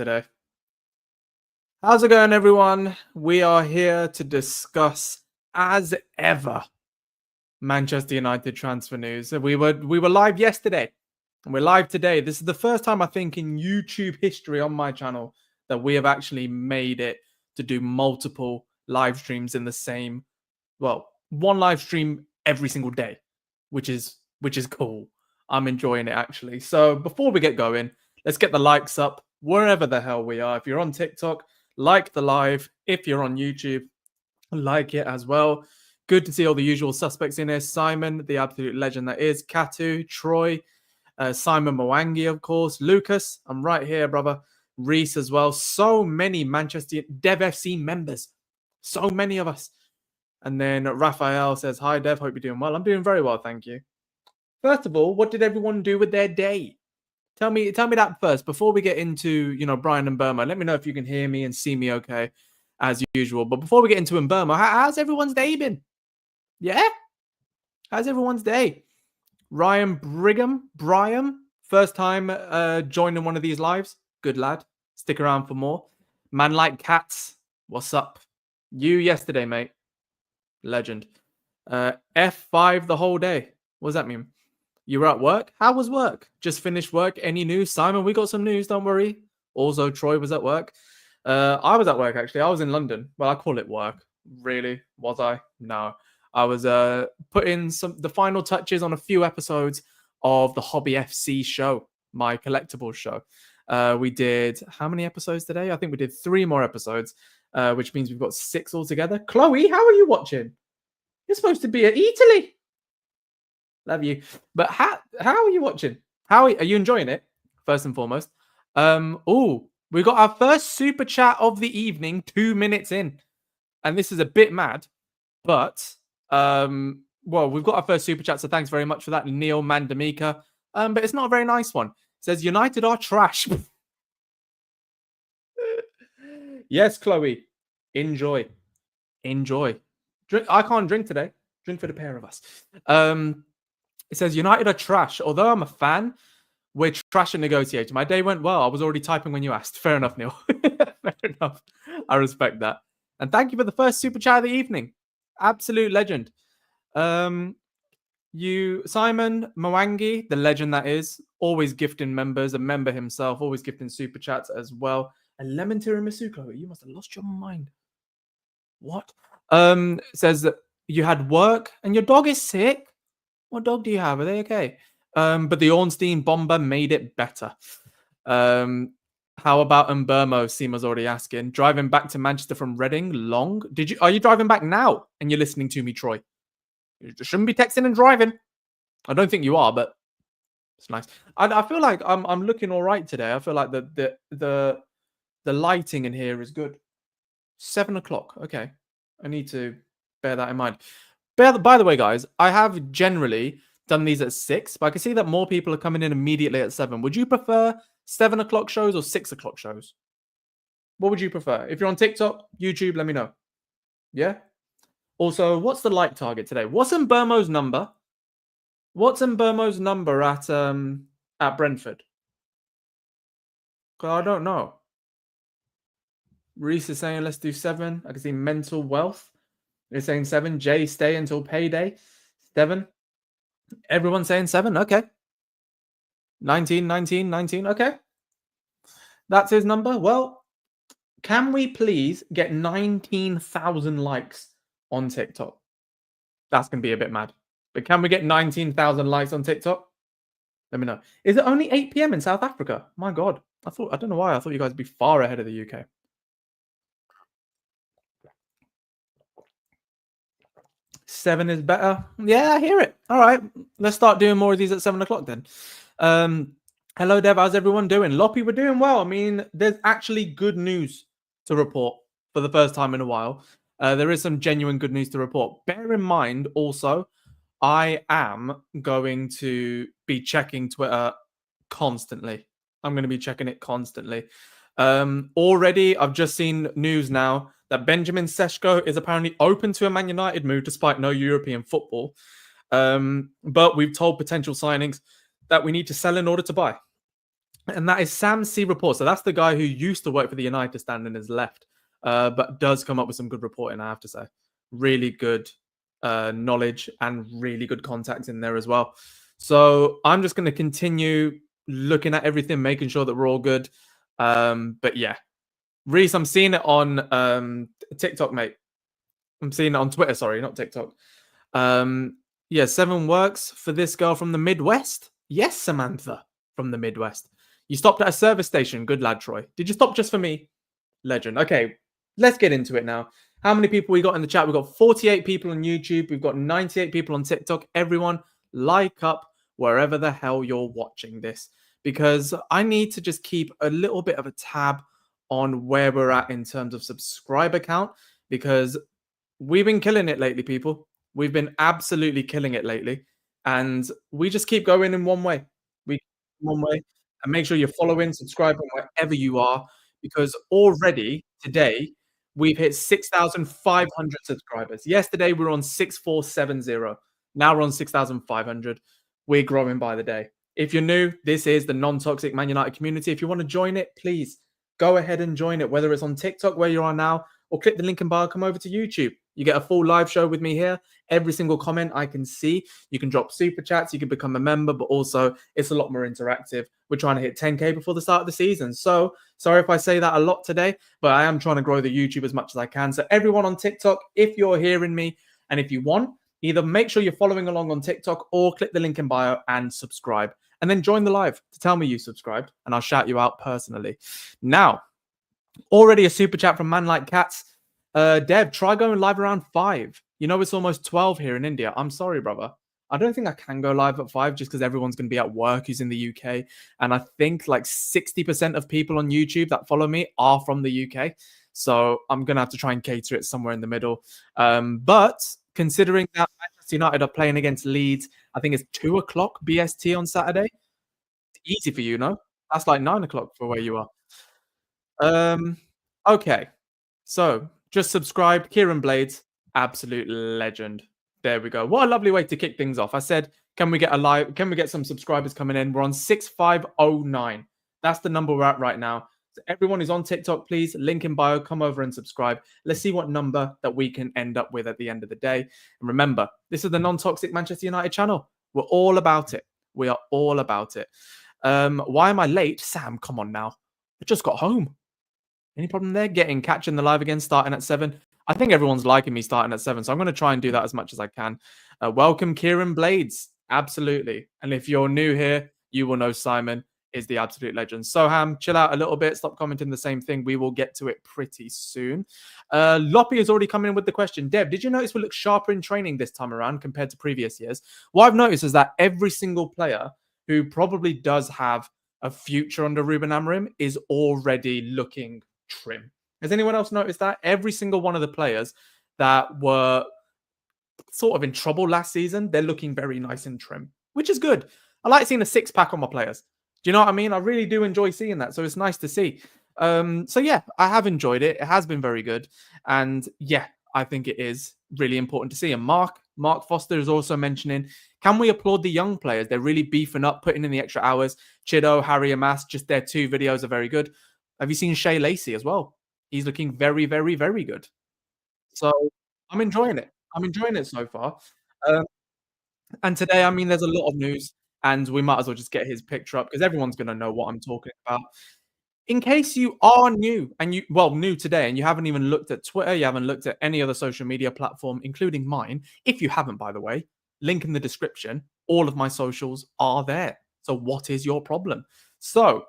yesterday. How's it going, everyone? We are here to discuss, as ever, Manchester United transfer news. We were live yesterday, and we're live today. This is the first time, I think, in YouTube history on my channel that we have actually made it to do multiple live streams in the same, well, one live stream every single day, which is cool. I'm enjoying it, actually. So before we get going, let's get the likes up wherever the hell we are. If you're on TikTok, like the live. If you're on YouTube, like it as well. Good to see all the usual suspects in here. Simon, the absolute legend that is. Katu, Troy, Simon Mwangi, of course. Lucas, I'm right here, brother. Reese as well. So many Manchester Dev FC members. So many of us. And then Raphael says, hi, Dev. Hope you're doing well. I'm doing very well, thank you. First of all, what did everyone do with their day? Tell me that first before we get into, Bryan Mbeumo. Let me know if you can hear me and see me okay, as usual. But before we get into Mbeumo, how's everyone's day been? Yeah? How's everyone's day? Ryan Brigham, first time joining one of these lives. Good lad. Stick around for more. Man like cats. What's up? You yesterday, mate. Legend. F5 the whole day. What does that mean? You were at work? How was work? Just finished work. Any news? Simon, we got some news, don't worry. Also, Troy was at work. I was at work, actually. I was in London. Well, I call it work. Really? Was I? No. I was putting the final touches on a few episodes of the Hobby FC show, my collectibles show. We did, how many episodes today? I think we did 3 more episodes, which means we've got 6 altogether. Chloe, how are you watching? You're supposed to be at Italy. Love you. But how are you watching? Are you enjoying it? First and foremost. We got our first super chat of the evening 2 minutes in. And this is a bit mad. But we've got our first super chat, so thanks very much for that, Neil Mandamika. But it's not a very nice one. It says United are trash. Yes, Chloe. Enjoy. Drink. I can't drink today. Drink for the pair of us. It says United are trash. Although I'm a fan, we're trash at negotiating. My day went well. I was already typing when you asked. Fair enough, Neil. Fair enough. I respect that. And thank you for the first super chat of the evening. Absolute legend. Simon Mwangi, the legend that is, always gifting members, a member himself, always gifting super chats as well. And lemon tiramisu, Chloe, you must have lost your mind. What? Says that you had work and your dog is sick. What dog do you have? Are they okay? But the Ornstein bomber made it better. How about Mbeumo? Seema's already asking. Driving back to Manchester from Reading, long. Are you driving back now? And you're listening to me, Troy? You shouldn't be texting and driving. I don't think you are, but it's nice. I feel like I'm looking all right today. I feel like the lighting in here is good. 7 o'clock. Okay, I need to bear that in mind. By the way, guys, I have generally done these at 6, but I can see that more people are coming in immediately at 7. Would you prefer 7 o'clock shows or 6 o'clock shows? What would you prefer? If you're on TikTok, YouTube, let me know. Yeah? Also, what's the like target today? What's Mbeumo's number? What's Mbeumo's number at Brentford? I don't know. Reese is saying let's do 7. I can see mental wealth. You're saying 7. Jay, stay until payday. 7. Everyone's saying 7. Okay. 19. Okay. That's his number. Well, can we please get 19,000 likes on TikTok? That's going to be a bit mad. But can we get 19,000 likes on TikTok? Let me know. Is it only 8 p.m. in South Africa? My God. I don't know why. I thought you guys would be far ahead of the UK. Seven is better. Yeah, I hear it. All right. Let's start doing more of these at 7 o'clock then. Hello, Dev. How's everyone doing? Loppy, we're doing well. I mean, there's actually good news to report for the first time in a while. There is some genuine good news to report. Bear in mind, also, I am going to be checking Twitter constantly. I'm going to be checking it constantly. Already, I've just seen news now that Benjamin Sesko is apparently open to a Man United move despite no European football. But we've told potential signings that we need to sell in order to buy. And that is Sam C. Report. So that's the guy who used to work for the United stand and has left, but does come up with some good reporting, I have to say. Really good knowledge and really good contacts in there as well. So I'm just going to continue looking at everything, making sure that we're all good. But yeah, Reese, I'm seeing it on TikTok, mate. I'm seeing it on Twitter, sorry, not TikTok. Yeah, 7 works for this girl from the Midwest. Yes, Samantha from the Midwest. You stopped at a service station. Good lad, Troy. Did you stop just for me? Legend. Okay, let's get into it now. How many people we got in the chat? We've got 48 people on YouTube. We've got 98 people on TikTok. Everyone, like up wherever the hell you're watching this, because I need to just keep a little bit of a tab on where we're at in terms of subscriber count, because we've been killing it lately, people. We've been absolutely killing it lately. And we just keep going in one way. We one way. And make sure you're following, subscribing wherever you are, because already today we've hit 6,500 subscribers. Yesterday we were on 6,470. Now we're on 6,500. We're growing by the day. If you're new, this is the non-toxic Man United community. If you want to join it, please go ahead and join it, whether it's on TikTok where you are now, or click the link in bio, come over to YouTube. You get a full live show with me here. Every single comment I can see. You can drop super chats. You can become a member, but also it's a lot more interactive. We're trying to hit 10K before the start of the season. So sorry if I say that a lot today, but I am trying to grow the YouTube as much as I can. So everyone on TikTok, if you're hearing me and if you want, either make sure you're following along on TikTok or click the link in bio and subscribe. And then join the live to tell me you subscribed, and I'll shout you out personally. Now, already a super chat from Man Like Cats. Dev, try going live around 5. You know, it's almost 12 here in India. I'm sorry, brother. I don't think I can go live at 5 just because everyone's going to be at work who's in the UK. And I think like 60% of people on YouTube that follow me are from the UK. So I'm going to have to try and cater it somewhere in the middle. But considering that Manchester United are playing against Leeds, I think it's 2 o'clock BST on Saturday. It's easy for you, no? That's like 9 o'clock for where you are. Okay. So just subscribe. Kieran Blades, absolute legend. There we go. What a lovely way to kick things off. I said, can we get some subscribers coming in? We're on 6,509. That's the number we're at right now. So everyone who's on TikTok, please, link in bio, come over and subscribe. Let's see what number that we can end up with at the end of the day. And remember, this is the non-toxic Manchester United channel. We're all about it. We are all about it. Why am I late? Sam, come on now. I just got home. Any problem there? Catching the live again, starting at 7. I think everyone's liking me starting at 7, so I'm going to try and do that as much as I can. Welcome, Kieran Blades. Absolutely. And if you're new here, you will know Simon is the absolute legend. Soham, chill out a little bit. Stop commenting the same thing. We will get to it pretty soon. Loppy has already come in with the question. Dev, did you notice we look sharper in training this time around compared to previous years? What I've noticed is that every single player who probably does have a future under Ruben Amorim is already looking trim. Has anyone else noticed that? Every single one of the players that were sort of in trouble last season, they're looking very nice and trim, which is good. I like seeing a 6-pack on my players. Do you know what I mean? I really do enjoy seeing that. So it's nice to see. So yeah, I have enjoyed it. It has been very good. And yeah, I think it is really important to see. And Mark Foster is also mentioning, can we applaud the young players? They're really beefing up, putting in the extra hours. Chido, Harry Amas, just their 2 videos are very good. Have you seen Shea Lacey as well? He's looking very, very, very good. So I'm enjoying it. I'm enjoying it so far. Um, and today, I mean, there's a lot of news, and we might as well just get his picture up because everyone's going to know what I'm talking about. In case you are new and new today and you haven't even looked at Twitter, you haven't looked at any other social media platform, including mine. If you haven't, by the way, link in the description. All of my socials are there. So what is your problem? So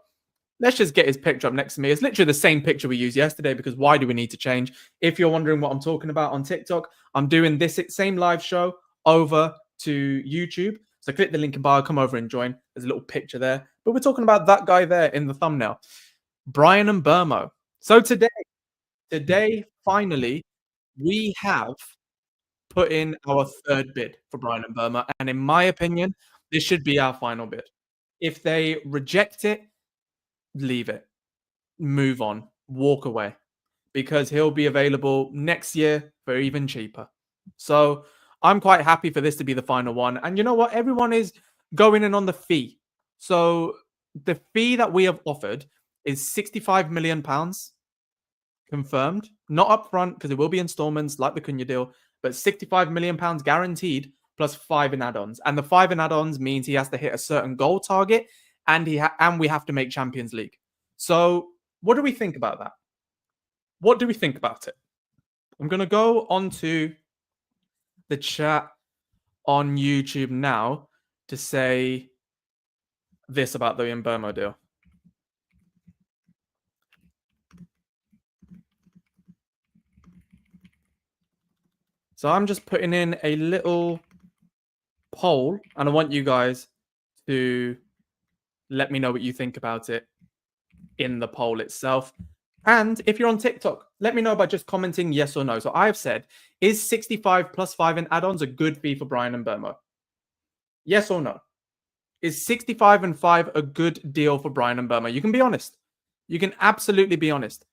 let's just get his picture up next to me. It's literally the same picture we used yesterday because why do we need to change? If you're wondering what I'm talking about on TikTok, I'm doing this same live show over to YouTube. So click the link in bio, come over and join. There's a little picture there. But we're talking about that guy there in the thumbnail, Bryan Mbeumo. So today, finally, we have put in our 3rd bid for Bryan Mbeumo. And in my opinion, this should be our final bid. If they reject it, leave it. Move on. Walk away. Because he'll be available next year for even cheaper. So I'm quite happy for this to be the final one. And you know what? Everyone is going in on the fee. So The fee that we have offered is £65 million confirmed, not upfront because it will be installments like the Cunha deal, but £65 million guaranteed plus 5 in add-ons. And the 5 in add-ons means he has to hit a certain goal target and we have to make Champions League. So what do we think about that? What do we think about it? I'm going to go onto the chat on YouTube now to say this about the Mbeumo deal. So I'm just putting in a little poll and I want you guys to let me know what you think about it in the poll itself. And if you're on TikTok, let me know by just commenting yes or no. So I've said, is 65 plus 5 in add-ons a good fee for Bryan Mbeumo? Yes or no? Is 65 and 5 a good deal for Bryan Mbeumo? You can be honest. You can absolutely be honest.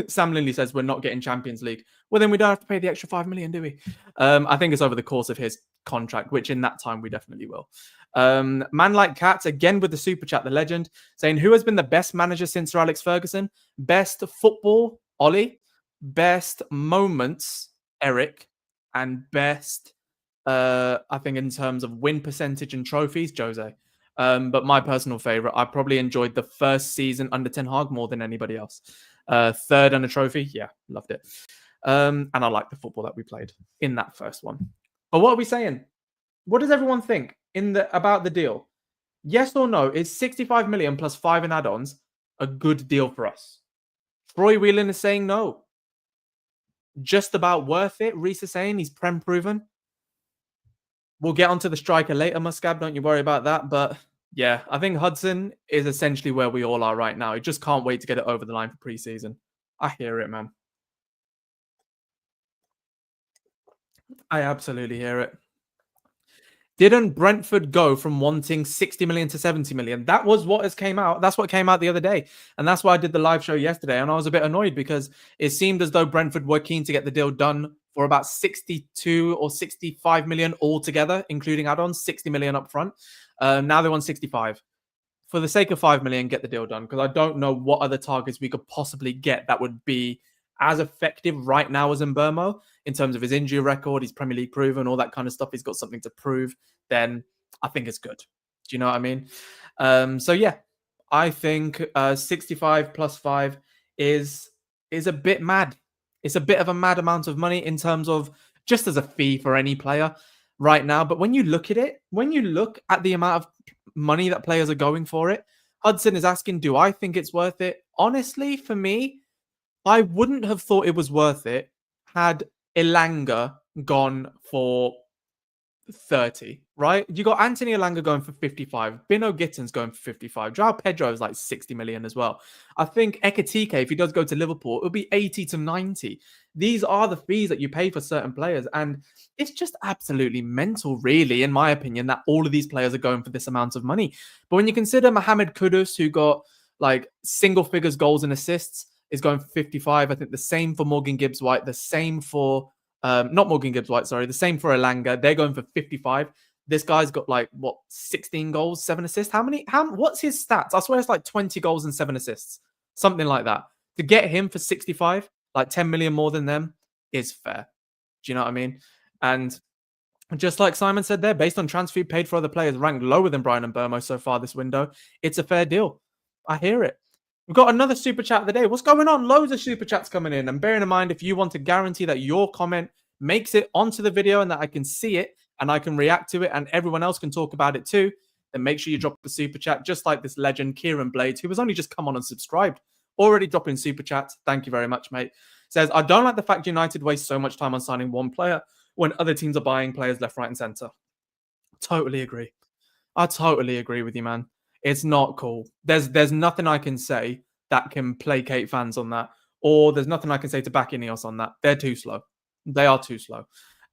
Sam Lindley says we're not getting Champions League. Well, then we don't have to pay the extra 5 million, do we? I think it's over the course of his contract, which in that time we definitely will. Man Like Cats, again with the super chat, the legend, saying, who has been the best manager since Sir Alex Ferguson? Best football, Ollie. Best moments, Eric. And best, I think in terms of win percentage and trophies, Jose. But my personal favorite, I probably enjoyed the first season under Ten Hag more than anybody else. Third and a trophy, yeah, loved it. And I like the football that we played in that first one. But what are we saying? What does everyone think about the deal? Yes or no? Is 65 million plus 5 in add-ons a good deal for us? Troy Whelan is saying no. Just about worth it. Reese is saying he's prem proven. We'll get onto the striker later, Muscab. Don't you worry about that. But yeah, I think Hudson is essentially where we all are right now. I just can't wait to get it over the line for pre-season. I hear it, man. I absolutely hear it. Didn't Brentford go from wanting 60 million to 70 million? That was what has came out. That's what came out the other day. And that's why I did the live show yesterday. And I was a bit annoyed because it seemed as though Brentford were keen to get the deal done for about 62 or 65 million altogether, including add-ons, 60 million up front. Now they want 65. For the sake of 5 million, get the deal done. Because I don't know what other targets we could possibly get that would be as effective right now as Mbeumo in terms of his injury record, he's Premier League proven, all that kind of stuff. He's got something to prove. Then I think it's good. Do you know what I mean? So yeah, I think 65 plus 5 is a bit mad. It's a bit of a mad amount of money in terms of just as a fee for any player right now. But when you look at it, when you look at the amount of money that players are going for it, Hudson is asking, do I think it's worth it? Honestly, for me, I wouldn't have thought it was worth it had Elanga gone for 30, right? You got Anthony Elanga going for 55. Bino Gittins going for 55. Joao Pedro is like 60 million as well. I think Ekatike, if he does go to Liverpool, it'll be 80 to 90. These are the fees that you pay for certain players. And it's just absolutely mental, really, in my opinion, that all of these players are going for this amount of money. But when you consider Mohamed Kudus, who got like single figures goals and assists, is going for 55. I think the same for Morgan Gibbs-White, the same for not Morgan Gibbs-White, sorry, the same for Elanga. They're going for 55. This guy's got like what, 16 goals, 7 assists. What's his stats? I swear it's like 20 goals and 7 assists, something like that. To get him for 65, like 10 million more than them, is fair. Do you know what I mean? And just like Simon said there, based on transfer fee paid for other players ranked lower than Bryan Mbeumo so far this window, it's a fair deal. I hear it. We've got another super chat of the day. What's going on? Loads of super chats coming in. And bearing in mind, if you want to guarantee that your comment makes it onto the video and that I can see it and I can react to it and everyone else can talk about it too, then make sure you drop the super chat, just like this legend, Kieran Blades, who has only just come on and subscribed. Already dropping super chats. Thank you very much, mate. Says, I don't like the fact United waste so much time on signing one player when other teams are buying players left, right, and centre. Totally agree. I totally agree with you, man. It's not cool. There's nothing I can say that can placate fans on that, or there's nothing I can say to back Ineos on that. They're too slow. They are too slow.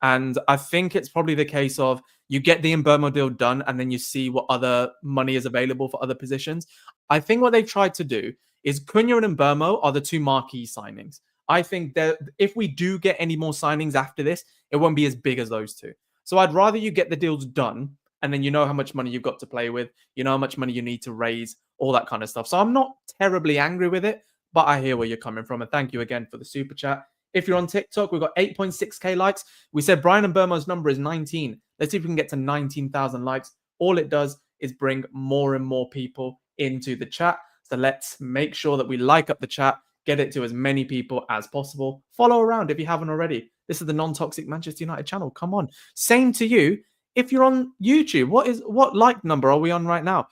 And I think it's probably the case of you get the Mbeumo deal done and then you see what other money is available for other positions. I think what they've tried to do is Cunha and Mbeumo are the two marquee signings. I think that if we do get any more signings after this, it won't be as big as those two. So I'd rather you get the deals done and then you know how much money you've got to play with, you know how much money you need to raise, all that kind of stuff. So I'm not terribly angry with it, but I hear where you're coming from, and thank you again for the super chat. If you're on TikTok, we've got 8.6k likes. We said Bryan Mbeumo's number is 19. Let's see if we can get to 19,000 likes. All it does is bring more and more people into the chat. So let's make sure that we like up the chat, get it to as many people as possible. Follow around if you haven't already. This is the Non-Toxic Manchester United channel. Come on. Same to you. If you're on YouTube, what like number are we on right now?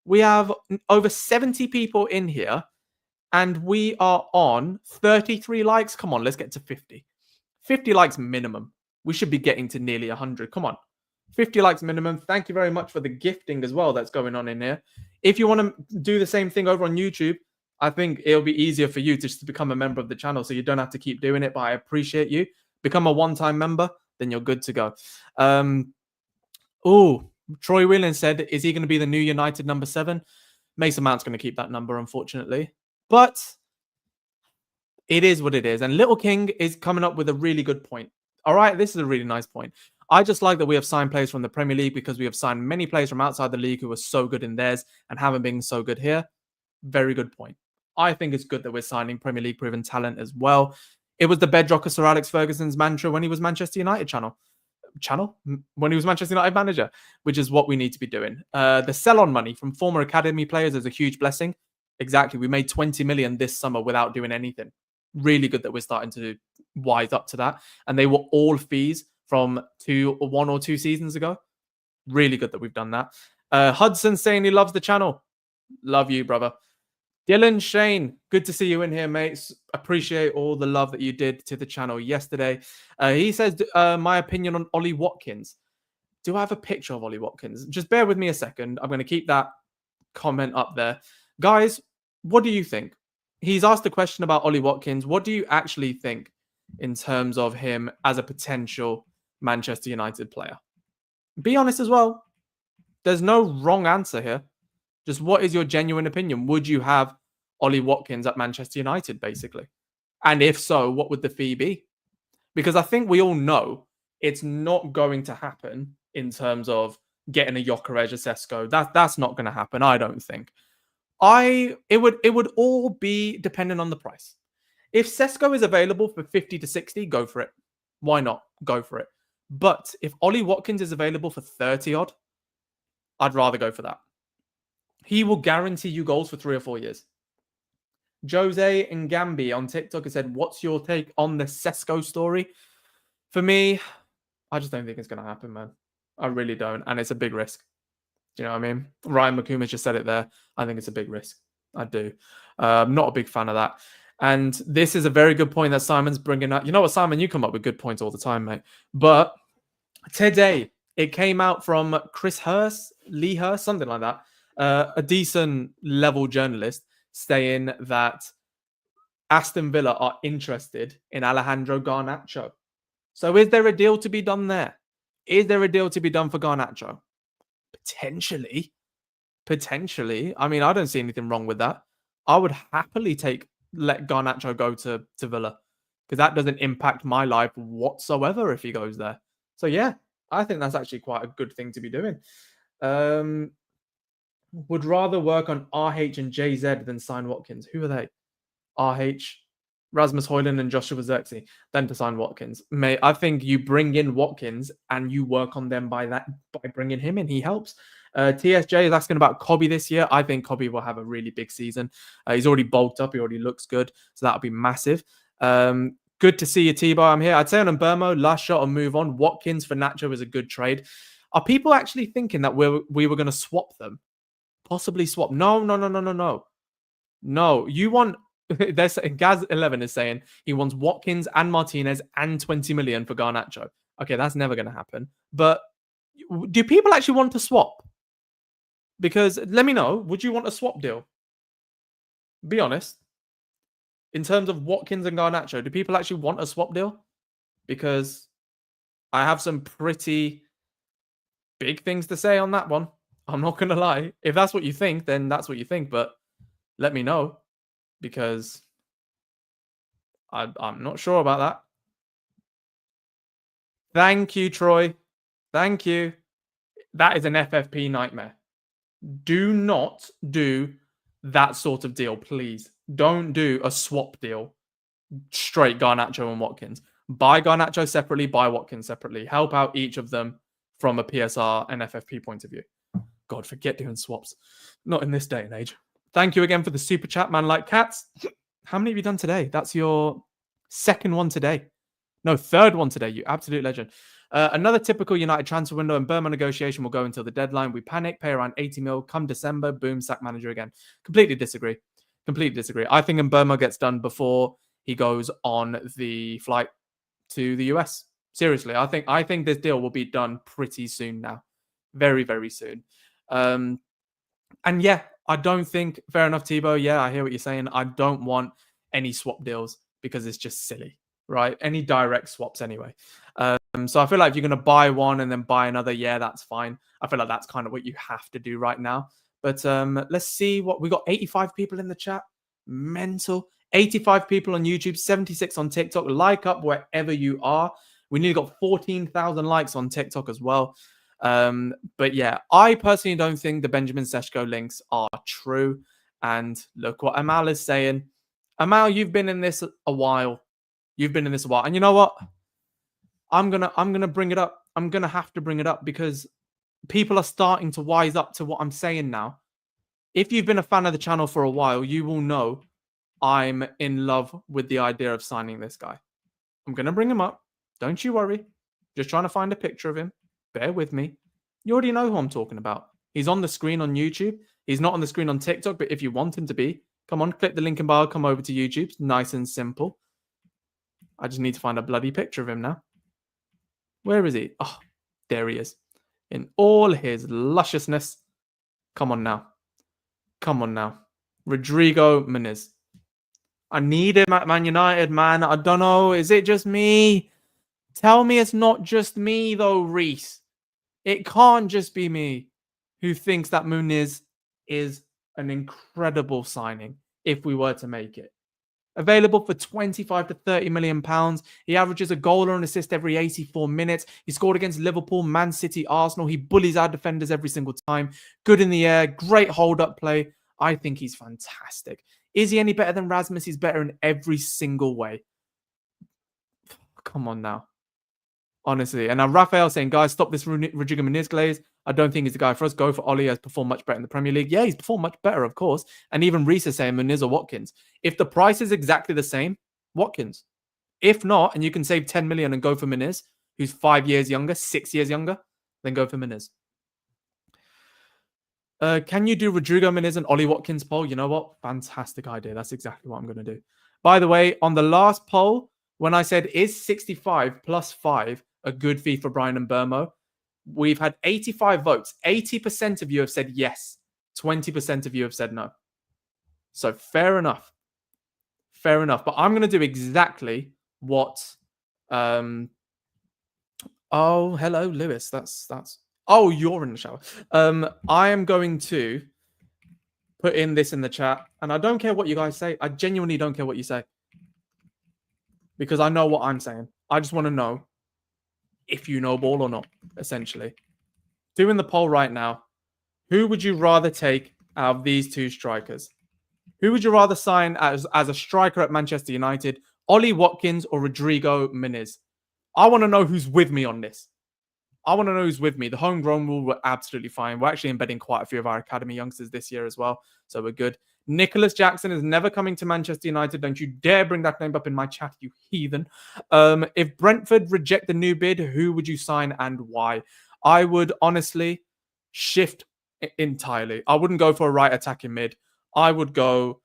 We have over 70 people in here, and we are on 33 likes. Come on, let's get to 50. 50 likes minimum. We should be getting to nearly 100. Come on. 50 likes minimum. Thank you very much for the gifting as well that's going on in here. If you want to do the same thing over on YouTube, I think it'll be easier for you just to become a member of the channel, so you don't have to keep doing it, but I appreciate you. Become a one-time member, then you're good to go. Troy Whelan said, is he going to be the new United number 7? Mason Mount's going to keep that number, unfortunately. But it is what it is. And Little King is coming up with a really good point. All right, this is a really nice point. I just like that we have signed players from the Premier League, because we have signed many players from outside the league who are so good in theirs and haven't been so good here. Very good point. I think it's good that we're signing Premier League proven talent as well. It was the bedrock of Sir Alex Ferguson's mantra when he was Manchester United when he was Manchester United manager, which is what we need to be doing. The sell-on money from former academy players is a huge blessing. Exactly. We made 20 million this summer without doing anything. Really good that we're starting to wise up to that. And they were all fees from 1 or 2 seasons ago. Really good that we've done that. Hudson saying he loves the channel. Love you, brother. Dylan Shane, good to see you in here, mates. Appreciate all the love that you did to the channel yesterday. He says, my opinion on Ollie Watkins. Do I have a picture of Ollie Watkins? Just bear with me a second. I'm going to keep that comment up there. Guys, what do you think? He's asked a question about Ollie Watkins. What do you actually think in terms of him as a potential Manchester United player? Be honest as well. There's no wrong answer here. Just what is your genuine opinion? Would you have Ollie Watkins at Manchester United, basically? And if so, what would the fee be? Because I think we all know it's not going to happen in terms of getting a Gyökeres or Sesko. That's not going to happen, I don't think. It would all be dependent on the price. If Sesko is available for 50 to 60, go for it. Why not? Go for it. But if Ollie Watkins is available for 30 odd, I'd rather go for that. He will guarantee you goals for 3 or 4 years. Jose Ngambi on TikTok has said, what's your take on the Sesko story? For me, I just don't think it's going to happen, man. I really don't. And it's a big risk. Do you know what I mean? Ryan McComas just said it there. I think it's a big risk. I do. I'm not a big fan of that. And this is a very good point that Simon's bringing up. You know what, Simon? You come up with good points all the time, mate. But today, it came out from Lee Hurst, something like that. A decent level journalist saying that Aston Villa are interested in Alejandro Garnacho. So is there a deal to be done there? Is there a deal to be done for Garnacho? Potentially. I mean, I don't see anything wrong with that. I would happily let Garnacho go to Villa, because that doesn't impact my life whatsoever if he goes there. So yeah, I think that's actually quite a good thing to be doing. Would rather work on RH and JZ than sign Watkins. Who are they? RH, Rasmus Højlund and Joshua Zirkzee, than to sign Watkins. I think you bring in Watkins and you work on them by bringing him in. He helps. TSJ is asking about Kobe this year. I think Kobe will have a really big season. He's already bulked up. He already looks good. So that'll be massive. Good to see you, T-Bar. I'm here. I'd say on Mbeumo, last shot and move on. Watkins for Nacho is a good trade. Are people actually thinking that we were going to swap them? Possibly swap? No. No, you want... Gaz11 is saying he wants Watkins and Martinez and 20 million for Garnacho. Okay, that's never going to happen. But do people actually want to swap? Because let me know, would you want a swap deal? Be honest. In terms of Watkins and Garnacho, do people actually want a swap deal? Because I have some pretty big things to say on that one. I'm not going to lie. If that's what you think, then that's what you think. But let me know. Because I'm not sure about that. Thank you, Troy. Thank you. That is an FFP nightmare. Do not do that sort of deal, please. Don't do a swap deal. Straight Garnacho and Watkins. Buy Garnacho separately, buy Watkins separately. Help out each of them from a PSR and FFP point of view. God, forget doing swaps. Not in this day and age. Thank you again for the super chat, man like cats. How many have you done today? That's your second one today. No, third one today. You absolute legend. Another typical United transfer window and Mbeumo negotiation will go until the deadline. We panic, pay around 80 mil. Come December, boom, sack manager again. Completely disagree. Completely disagree. I think Mbeumo gets done before he goes on the flight to the US. Seriously, I think this deal will be done pretty soon now. Very, very soon. And yeah, I don't think, fair enough, Tebow. Yeah, I hear what you're saying. I don't want any swap deals because it's just silly, right? Any direct swaps anyway. So I feel like if you're going to buy one and then buy another, yeah, that's fine. I feel like that's kind of what you have to do right now. But let's see what we got. 85 people in the chat. Mental. 85 people on YouTube, 76 on TikTok. Like up wherever you are. We nearly got 14,000 likes on TikTok as well. But yeah, I personally don't think the Benjamin Sesko links are true. And look what Amal is saying. Amal, you've been in this a while. You've been in this a while. And you know what? I'm gonna bring it up. I'm gonna have to bring it up because people are starting to wise up to what I'm saying now. If you've been a fan of the channel for a while, you will know I'm in love with the idea of signing this guy. I'm gonna bring him up. Don't you worry. Just trying to find a picture of him. Bear with me. You already know who I'm talking about. He's on the screen on YouTube. He's not on the screen on TikTok, but if you want him to be, come on, click the link in bio, come over to YouTube. It's nice and simple. I just need to find a bloody picture of him now. Where is he? Oh, there he is. In all his lusciousness. Come on now. Come on now. Rodrigo Muniz. I need him at Man United, man. I don't know. Is it just me? Tell me it's not just me, though, Reese. It can't just be me who thinks that Muniz is an incredible signing if we were to make it. Available for 25 to 30 million pounds. He averages a goal or an assist every 84 minutes. He scored against Liverpool, Man City, Arsenal. He bullies our defenders every single time. Good in the air, great hold-up play. I think he's fantastic. Is he any better than Rasmus? He's better in every single way. Come on now. Honestly. And now Raphael saying, guys, stop this Rodrigo Muniz glaze. I don't think he's the guy for us. Go for Ollie. Has performed much better in the Premier League. Yeah, he's performed much better, of course. And even Reese is saying Muniz or Watkins. If the price is exactly the same, Watkins. If not, and you can save 10 million and go for Muniz, who's 5 years younger, 6 years younger, then go for Muniz. Can you do Rodrigo Muniz and Ollie Watkins poll? You know what? Fantastic idea. That's exactly what I'm going to do. By the way, on the last poll, when I said, is 65 plus 5 a good fee for Bryan Mbeumo? We've had 85 votes. 80% of you have said yes. 20% of you have said no. So fair enough. Fair enough. But I'm going to do exactly what... Oh, hello, Lewis. That's... Oh, you're in the shower. I am going to put in this in the chat. And I don't care what you guys say. I genuinely don't care what you say. Because I know what I'm saying. I just want to know if you know ball or not, essentially. Doing the poll right now. Who would you rather take out of these two strikers? Who would you rather sign as a striker at Manchester United? Ollie Watkins or Rodrigo Muniz? I want to know who's with me on this. I want to know who's with me. The homegrown rule, we're absolutely fine. We're actually embedding quite a few of our academy youngsters this year as well. So we're good. Nicholas Jackson is never coming to Manchester United. Don't you dare bring that name up in my chat, you heathen. If Brentford reject the new bid, who would you sign and why? I would honestly shift entirely. I wouldn't go for a right attacking mid. I would go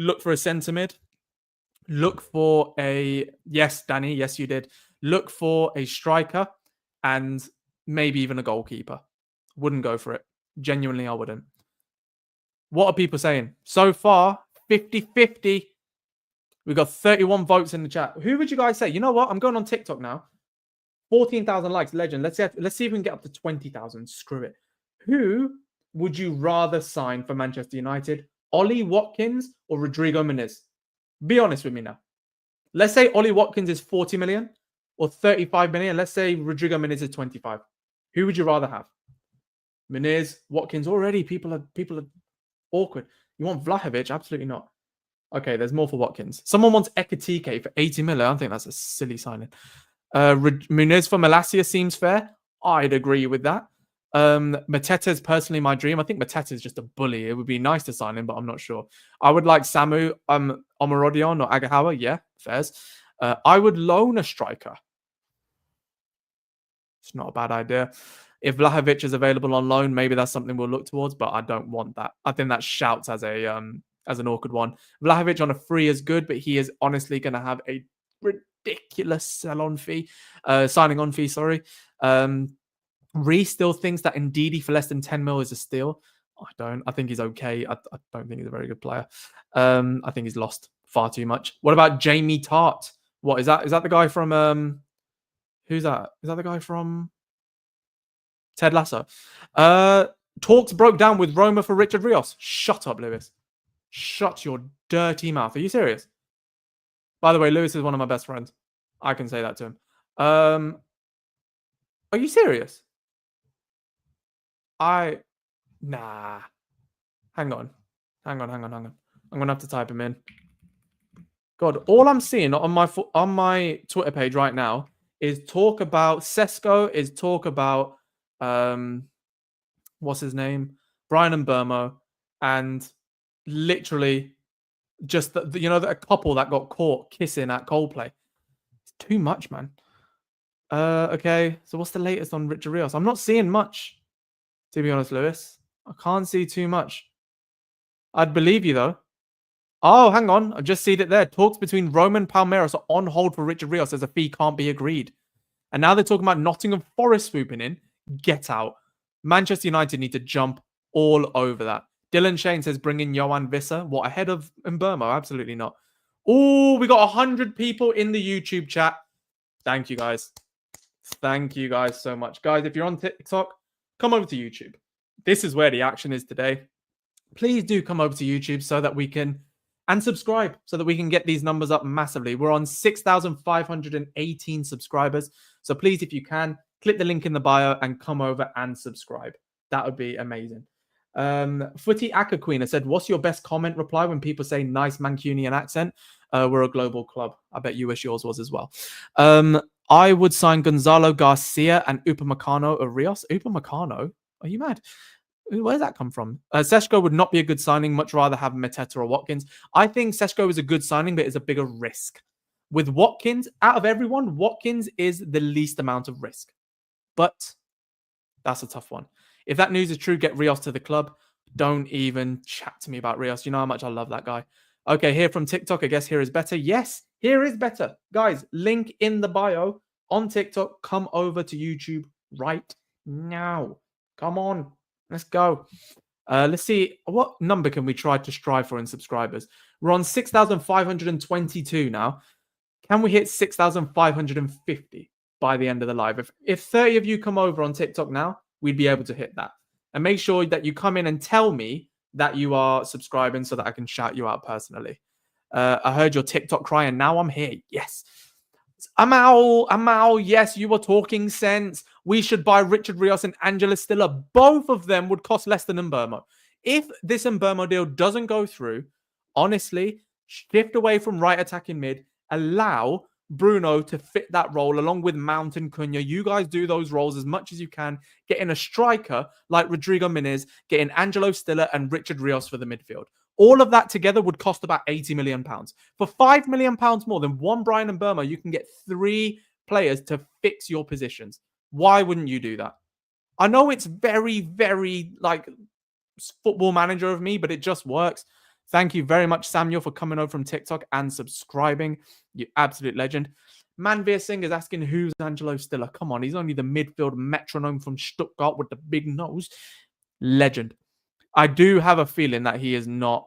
look for a centre mid. Look for a... Yes, Danny. Yes, you did. Look for a striker. And maybe even a goalkeeper. Wouldn't go for it. Genuinely, I wouldn't. What are people saying? So far, 50-50. We've got 31 votes in the chat. Who would you guys say? You know what? I'm going on TikTok now. 14,000 likes. Legend. Let's see if we can get up to 20,000. Screw it. Who would you rather sign for Manchester United? Ollie Watkins or Rodrigo Muniz? Be honest with me now. Let's say Ollie Watkins is 40 million. Or 35 million. Let's say Rodrigo Muniz is 25. Who would you rather have? Muniz, Watkins already. People are awkward. You want Vlahovic? Absolutely not. Okay, there's more for Watkins. Someone wants Ekatike for 80 million. I don't think that's a silly signing. Muniz for Malacia seems fair. I'd agree with that. Mateta's personally my dream. I think Mateta's just a bully. It would be nice to sign him, but I'm not sure. I would like Samu Omarodion or Agahawa. Yeah, fairs. I would loan a striker. It's not a bad idea. If Vlahovic is available on loan, maybe that's something we'll look towards, but I don't want that. I think that shouts as an awkward one. Vlahovic on a free is good, but he is honestly going to have a ridiculous signing on fee, sorry. Reece still thinks that Ndidi for less than 10 mil is a steal. I don't. I think he's okay. I don't think he's a very good player. I think he's lost far too much. What about Jamie Tart? What is that? Is that the guy from who's that? Is that the guy from Ted Lasso? Talks broke down with Roma for Richard Rios. Shut up, Lewis. Shut your dirty mouth. Are you serious? By the way, Lewis is one of my best friends. I can say that to him. Are you serious? Nah. Hang on. I'm gonna have to type him in. God, all I'm seeing on my Twitter page right now is talk about Sesko, is talk about what's his name? Bryan Mbeumo, and literally just a couple that got caught kissing at Coldplay. It's too much, man. Okay, so what's the latest on Richard Rios? I'm not seeing much, to be honest, Lewis. I can't see too much. I'd believe you, though. Oh, hang on. I've just seen it there. Talks between Roma and Palmeiras are on hold for Richard Rios as a fee can't be agreed. And now they're talking about Nottingham Forest swooping in. Get out. Manchester United need to jump all over that. Dylan Shane says bring in Yohan Wissa. What, ahead of Mbeumo? Absolutely not. Oh, we got 100 people in the YouTube chat. Thank you, guys. Thank you guys so much. Guys, if you're on TikTok, come over to YouTube. This is where the action is today. Please do come over to YouTube so that we can, and subscribe so that we can get these numbers up massively. We're on 6,518 subscribers. So please, if you can, click the link in the bio and come over and subscribe. That would be amazing. Footy Akaqueen said, what's your best comment reply when people say nice Mancunian accent? We're a global club. I bet you wish yours was as well. I would sign Gonzalo Garcia and Upamecano or Rios. Upamecano? Are you mad? Where does that come from? Sesko would not be a good signing. Much rather have Mateta or Watkins. I think Sesko is a good signing, but it's a bigger risk. With Watkins, out of everyone, Watkins is the least amount of risk. But that's a tough one. If that news is true, get Rios to the club. Don't even chat to me about Rios. You know how much I love that guy. Okay, here from TikTok, I guess here is better. Yes, here is better. Guys, link in the bio on TikTok. Come over to YouTube right now. Come on. Let's go. Let's see. What number can we try to strive for in subscribers? We're on 6,522 now. Can we hit 6,550 by the end of the live? If 30 of you come over on TikTok now, we'd be able to hit that. And make sure that you come in and tell me that you are subscribing so that I can shout you out personally. I heard your TikTok cry and now I'm here. Yes. Amal, yes, you were talking sense. We should buy Richard Rios and Angela Stiller. Both of them would cost less than Mbeumo. If this Mbeumo deal doesn't go through, honestly, shift away from right attacking mid. Allow Bruno to fit that role along with Mount and Cunha. You guys do those roles as much as you can. Getting a striker like Rodrigo Muniz, getting Angelo Stiller and Richard Rios for the midfield. All of that together would cost about £80 million. For £5 million more than one Bryan Mbeumo, you can get 3 players to fix your positions. Why wouldn't you do that? I know it's very, very like football manager of me, but it just works. Thank you very much, Samuel, for coming over from TikTok and subscribing. You absolute legend. Manveer Singh is asking who's Angelo Stiller. Come on, he's only the midfield metronome from Stuttgart with the big nose. Legend. I do have a feeling that he is not.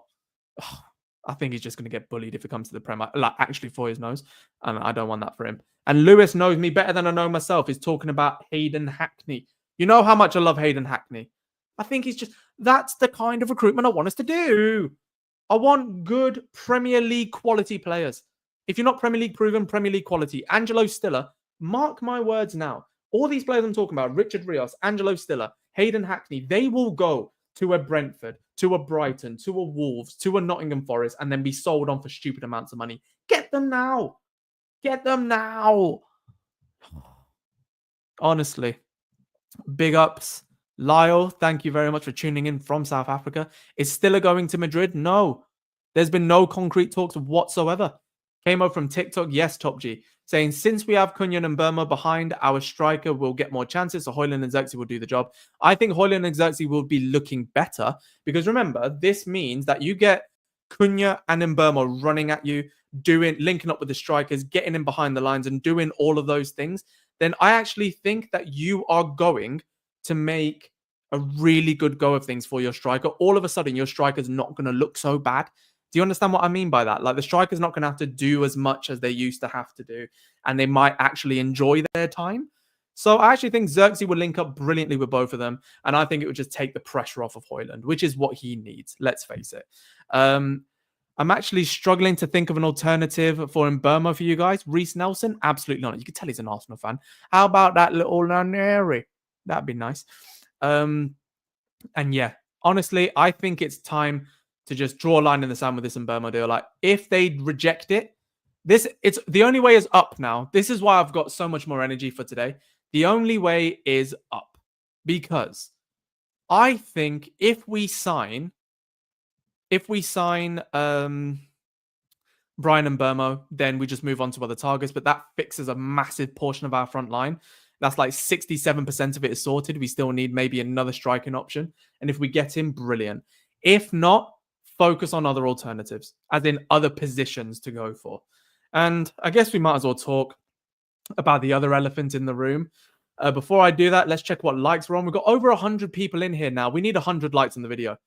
I think he's just going to get bullied if it comes to the Premier, like actually for his nose. And I don't want that for him. And Lewis knows me better than I know myself. He's talking about Hayden Hackney. You know how much I love Hayden Hackney. I think he's just, that's the kind of recruitment I want us to do. I want good Premier League quality players. If you're not Premier League proven, Premier League quality. Angelo Stiller, mark my words now. All these players I'm talking about, Richard Rios, Angelo Stiller, Hayden Hackney, they will go to a Brentford, to a Brighton, to a Wolves, to a Nottingham Forest, and then be sold on for stupid amounts of money. Get them now. Get them now. Honestly, big ups. Lyle, thank you very much for tuning in from South Africa. Is Stiller going to Madrid? No. There's been no concrete talks whatsoever. Came up from TikTok, yes, Top G, saying, since we have Cunha and Mbeumo behind, our striker will get more chances, so Højlund and Xerxes will do the job. I think Højlund and Xerxes will be looking better, because remember, this means that you get Cunha and Mbeumo running at you, linking up with the strikers, getting in behind the lines and doing all of those things. Then I actually think that you are going to make a really good go of things for your striker. All of a sudden, your striker's not going to look so bad. Do you understand what I mean by that? Like, the striker's not going to have to do as much as they used to have to do, and they might actually enjoy their time. So I actually think Xerxes would link up brilliantly with both of them, and I think it would just take the pressure off of Højlund, which is what he needs, let's face it. I'm actually struggling to think of an alternative for Mbeumo for you guys. Reece Nelson? Absolutely not. You can tell he's an Arsenal fan. How about that little Laneri? That'd be nice. And yeah, honestly, I think it's time to just draw a line in the sand with this Mbeumo deal. Like, if they reject it, it's the only way is up now. This is why I've got so much more energy for today. The only way is up, because I think if we sign Bryan Mbeumo, then we just move on to other targets. But that fixes a massive portion of our front line. That's like 67% of it is sorted. We still need maybe another striking option. And if we get him, brilliant. If not, focus on other alternatives, as in other positions to go for. And I guess we might as well talk about the other elephant in the room. Before I do that, let's check what likes we're on. We've got over 100 people in here now. We need 100 likes in the video.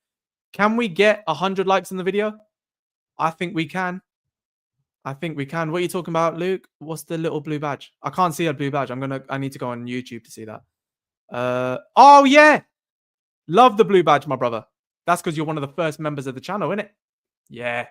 Can we get 100 likes in the video? I think we can. I think we can. What are you talking about, Luke? What's the little blue badge? I can't see a blue badge. I need to go on YouTube to see that. Oh, yeah. Love the blue badge, my brother. That's because you're one of the first members of the channel, isn't it? Yeah.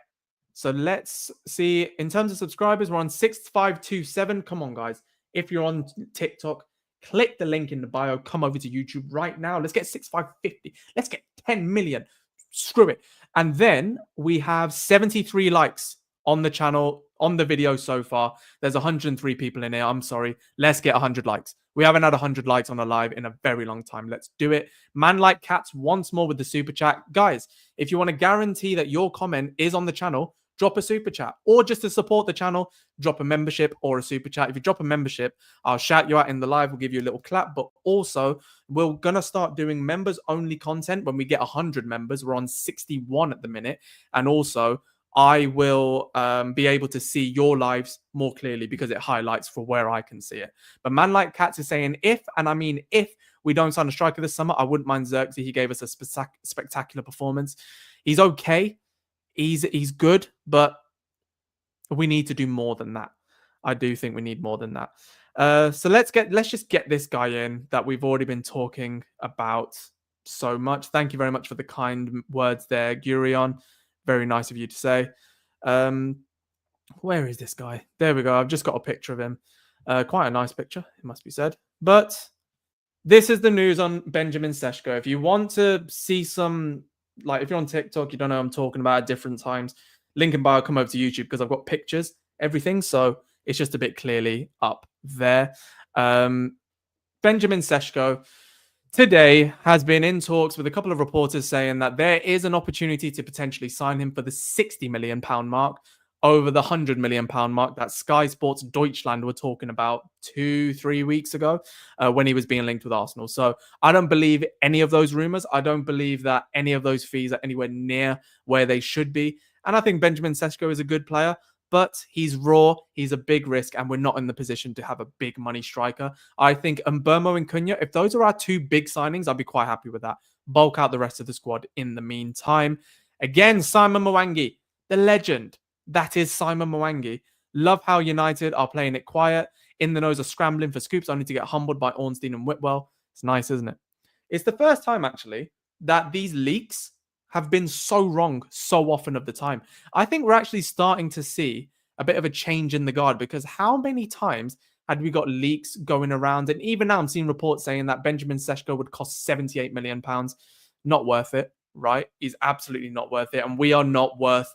So let's see. In terms of subscribers, we're on 6527. Come on, guys. If you're on TikTok, click the link in the bio. Come over to YouTube right now. Let's get 6550. Let's get 10 million. Screw it. And then we have 73 likes on the channel, on the video so far. There's 103 people in here. I'm sorry. Let's get 100 likes. We haven't had 100 likes on a live in a very long time. Let's do it. Man Like Cats once more with the super chat. Guys, if you want to guarantee that your comment is on the channel, drop a super chat. Or just to support the channel, drop a membership or a super chat. If you drop a membership, I'll shout you out in the live. We'll give you a little clap. But also, we're going to start doing members-only content when we get 100 members. We're on 61 at the minute. And also, I will be able to see your lives more clearly because it highlights for where I can see it. But Man Like Cats is saying if, and I mean if, we don't sign a striker this summer, I wouldn't mind Xerxes. He gave us a spectacular performance. He's okay. He's good, but we need to do more than that. I do think we need more than that. So let's just get this guy in that we've already been talking about so much. Thank you very much for the kind words there, Gurion. Very nice of you to say. Where is this guy? There we go. I've just got a picture of him. Quite a nice picture, it must be said. But this is the news on Benjamin Sesko. If you want to see some, like if you're on TikTok, you don't know what I'm talking about at different times, link in bio, come over to YouTube because I've got pictures, everything. So it's just a bit clearly up there. Benjamin Sesko today has been in talks with a couple of reporters saying that there is an opportunity to potentially sign him for the £60 million mark over the £100 million mark that Sky Sports Deutschland were talking about 2-3 weeks ago when he was being linked with Arsenal. So I don't believe any of those rumors. I don't believe that any of those fees are anywhere near where they should be. And I think Benjamin Sesko is a good player, but he's raw, he's a big risk, and we're not in the position to have a big money striker. I think Mbeumo and Cunha, if those are our two big signings, I'd be quite happy with that. Bulk out the rest of the squad in the meantime. Again, Simon Mwangi, the legend. That is Simon Mwangi. Love how United are playing it quiet. In the nose are scrambling for scoops, only to get humbled by Ornstein and Whitwell. It's nice, isn't it? It's the first time, actually, that these leaks have been so wrong so often of the time. I think we're actually starting to see a bit of a change in the guard, because how many times had we got leaks going around. And even now I'm seeing reports saying that Benjamin Sesko would cost £78 million. Not worth it, right? He's absolutely not worth it. And we are not worth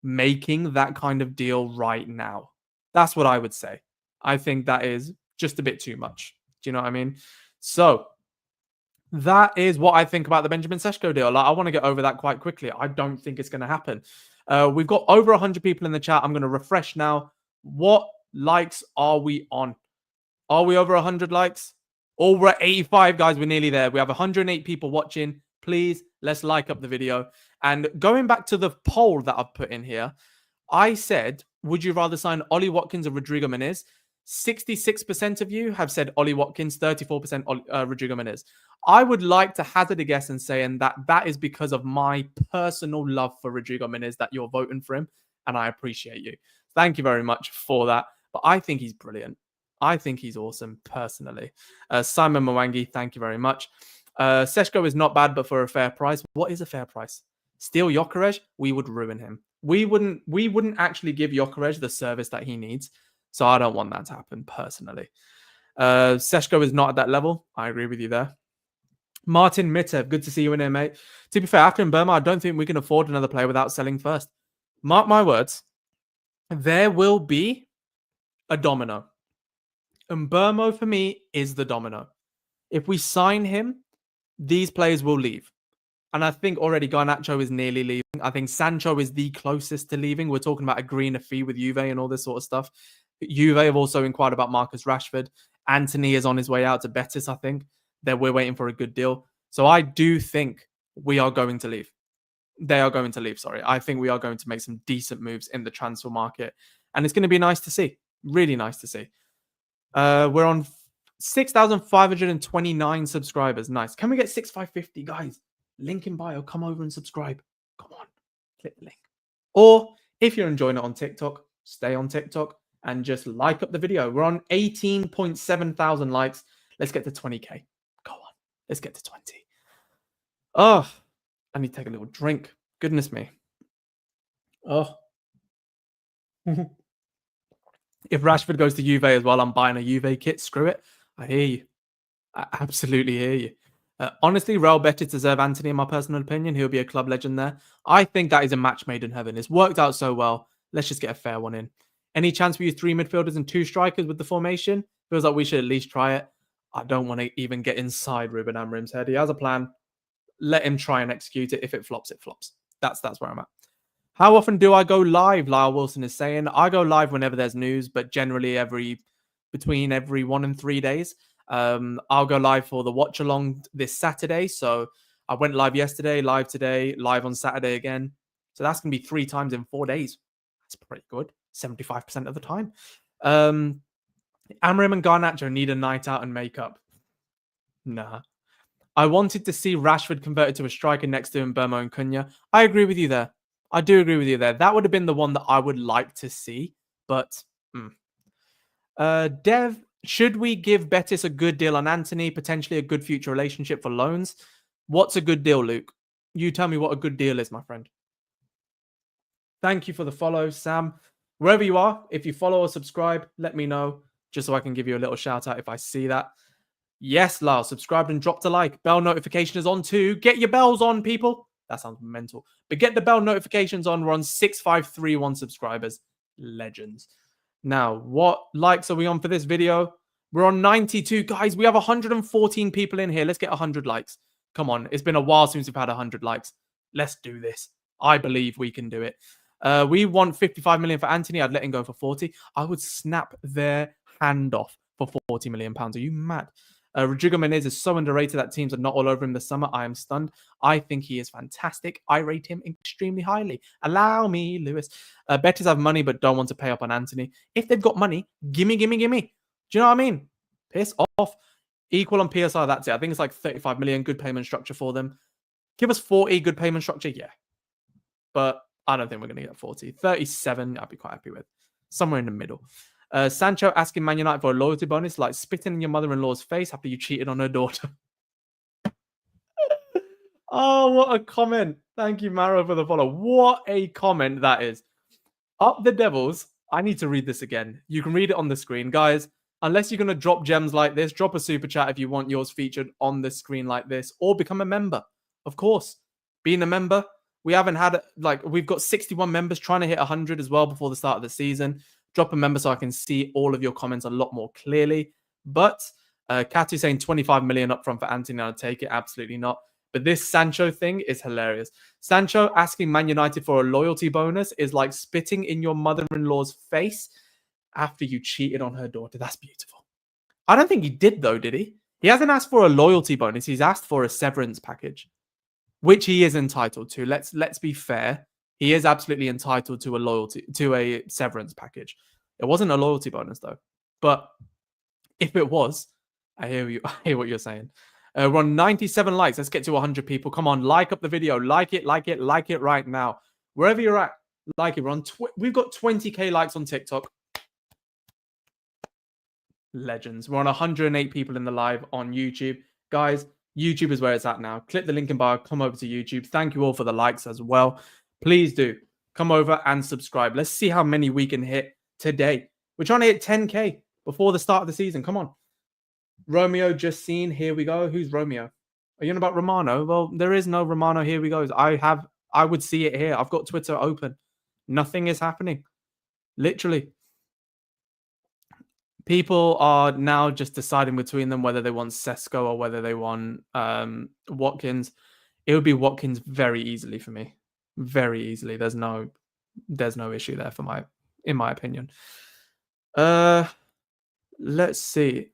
making that kind of deal right now. That's what I would say. I think that is just a bit too much. Do you know what I mean? So that is what I think about the Benjamin Sesko deal. Like, I want to get over that quite quickly. I don't think it's going to happen. We've got over 100 people in the chat. I'm going to refresh now. What likes are we on? Are we over 100 likes? Oh, we're at 85, guys. We're nearly there. We have 108 people watching. Please, let's like up the video. And going back to the poll that I've put in here, I said, would you rather sign Ollie Watkins or Rodrigo Muniz? 66% of you have said Ollie Watkins, 34% Rodrigo Muniz. I would like to hazard a guess and saying that is because of my personal love for Rodrigo Muniz that you're voting for him, and I appreciate you. Thank you very much for that. But I think he's brilliant. I think he's awesome, personally. Simon Mwangi, thank you very much. Sesko is not bad, but for a fair price. What is a fair price? Steal Gyökeres, we would ruin him. We wouldn't actually give Gyökeres the service that he needs. So I don't want that to happen, personally. Sesko is not at that level. I agree with you there. Martin Mitev, good to see you in here, mate. To be fair, after Mbeumo, I don't think we can afford another player without selling first. Mark my words. There will be a domino. Mbeumo, for me, is the domino. If we sign him, these players will leave. And I think already Garnacho is nearly leaving. I think Sancho is the closest to leaving. We're talking about agreeing a fee with Juve and all this sort of stuff. Juve have also inquired about Marcus Rashford. Antony is on his way out to Betis, I think. That we're waiting for a good deal. So I do think we are going to leave. They are going to leave, sorry. I think we are going to make some decent moves in the transfer market. And it's going to be nice to see. Really nice to see. We're on 6,529 subscribers. Nice. Can we get 6,550, guys? Link in bio. Come over and subscribe. Come on. Click the link. Or if you're enjoying it on TikTok, stay on TikTok and just like up the video. We're on 18.7 thousand likes. Let's get to 20K. Go on. Let's get to 20. Oh, I need to take a little drink. Goodness me. Oh. If Rashford goes to Juve as well, I'm buying a Juve kit. Screw it. I hear you. I absolutely hear you. Honestly, Real Betis deserve Antony, in my personal opinion. He'll be a club legend there. I think that is a match made in heaven. It's worked out so well. Let's just get a fair one in. Any chance we use 3 midfielders and 2 strikers with the formation? Feels like we should at least try it. I don't want to even get inside Ruben Amorim's head. He has a plan. Let him try and execute it. If it flops, it flops. That's where I'm at. How often do I go live? Lyle Wilson is saying. I go live whenever there's news, but generally between every 1 and 3 days. I'll go live for the watch along this Saturday. So I went live yesterday, live today, live on Saturday again. So that's going to be 3 times in 4 days. That's pretty good. 75% of the time. Amorim and Garnacho need a night out and makeup. Nah. I wanted to see Rashford converted to a striker next to Mbeumo and Cunha. I agree with you there. I do agree with you there. That would have been the one that I would like to see. But, Dev, should we give Betis a good deal on Antony, potentially a good future relationship for loans? What's a good deal, Luke? You tell me what a good deal is, my friend. Thank you for the follow, Sam. Wherever you are, if you follow or subscribe, let me know, just so I can give you a little shout out if I see that. Yes, Lyle, subscribed and dropped a like. Bell notification is on too. Get your bells on, people. That sounds mental. But get the bell notifications on. We're on 6,531 subscribers. Legends. Now, what likes are we on for this video? We're on 92. Guys, we have 114 people in here. Let's get 100 likes. Come on. It's been a while since we've had 100 likes. Let's do this. I believe we can do it. We want 55 million for Antony. I'd let him go for 40. I would snap their hand off for 40 million pounds. Are you mad? Rodrigo Muniz is so underrated that teams are not all over him this summer. I am stunned. I think he is fantastic. I rate him extremely highly. Allow me, Lewis. Betis have money but don't want to pay up on Antony. If they've got money, gimme. Do you know what I mean? Piss off. Equal on PSR, that's it. I think it's like 35 million, good payment structure for them. Give us 40, good payment structure, yeah. But I don't think we're going to get 40. 37, I'd be quite happy with. Somewhere in the middle. Sancho asking Man United for a loyalty bonus, like spitting in your mother-in-law's face after you cheated on her daughter. Oh, what a comment. Thank you, Maro, for the follow. What a comment that is. Up the Devils. I need to read this again. You can read it on the screen. Guys, unless you're going to drop gems like this, drop a super chat if you want yours featured on the screen like this, or become a member. Of course, being a member, we haven't had, like, we've got 61 members trying to hit 100 as well before the start of the season. Drop a member so I can see all of your comments a lot more clearly. But Katu saying 25 million up front for Anthony, I'll take it. Absolutely not. But this Sancho thing is hilarious. Sancho asking Man United for a loyalty bonus is like spitting in your mother-in-law's face after you cheated on her daughter. That's beautiful. I don't think he did, though, did he? He hasn't asked for a loyalty bonus. He's asked for a severance package, which he is entitled to. Let's be fair. He is absolutely entitled to a severance package. It wasn't a loyalty bonus, though. But if it was, I hear what you're saying. We're on 97 likes. Let's get to 100 people. Come on, like up the video. Like it right now. Wherever you're at, like it. We've got 20k likes on TikTok. Legends. We're on 108 people in the live on YouTube. Guys, YouTube is where it's at now. Click the link in bio. Come over to YouTube. Thank you all for the likes as well. Please do come over and subscribe. Let's see how many we can hit today. We're trying to hit 10k before the start of the season. Come on. Romeo just seen. Here we go. Who's Romeo? Are you on about Romano? Well, there is no Romano. Here we go. I would see it here. I've got Twitter open. Nothing is happening. Literally. People are now just deciding between them whether they want Sesko or whether they want Watkins. It would be Watkins very easily for me. Very easily. There's no issue there in my opinion. Let's see.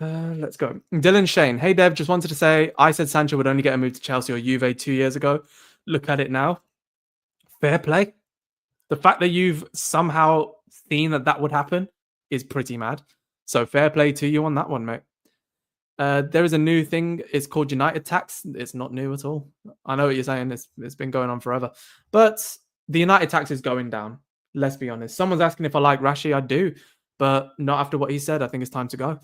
Let's go. Dylan Shane. Hey, Dev, just wanted to say, I said Sancho would only get a move to Chelsea or Juve 2 years ago. Look at it now. Fair play. The fact that you've somehow seen that would happen is pretty mad. So fair play to you on that one, mate. There is a new thing. It's called United tax. It's not new at all. I know what you're saying. It's been going on forever. But the United tax is going down. Let's be honest. Someone's asking if I like Rashi. I do. But not after what he said. I think it's time to go.